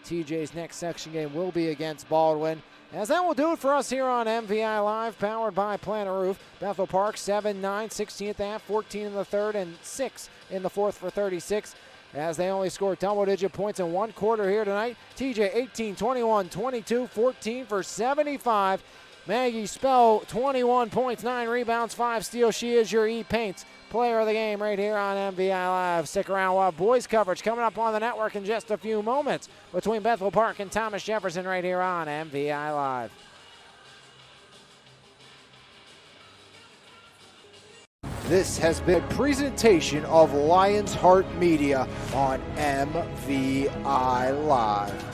Speaker 2: TJ's next section game will be against Baldwin. As that will do it for us here on MVI Live, powered by Planet Roof. Bethel Park 7-9, 16th half, 14 in the third, and 6 in the fourth for 36. As they only scored double-digit points in 1 quarter here tonight. TJ 18, 21, 22, 14 for 75. Maggie Spell, 21 points, 9 rebounds, 5 steals. She is your E-Paints player of the game right here on MVI Live. Stick around. We'll have boys coverage coming up on the network in just a few moments between Bethel Park and Thomas Jefferson right here on MVI Live.
Speaker 1: This has been a presentation of Lions Heart Media on MVI Live.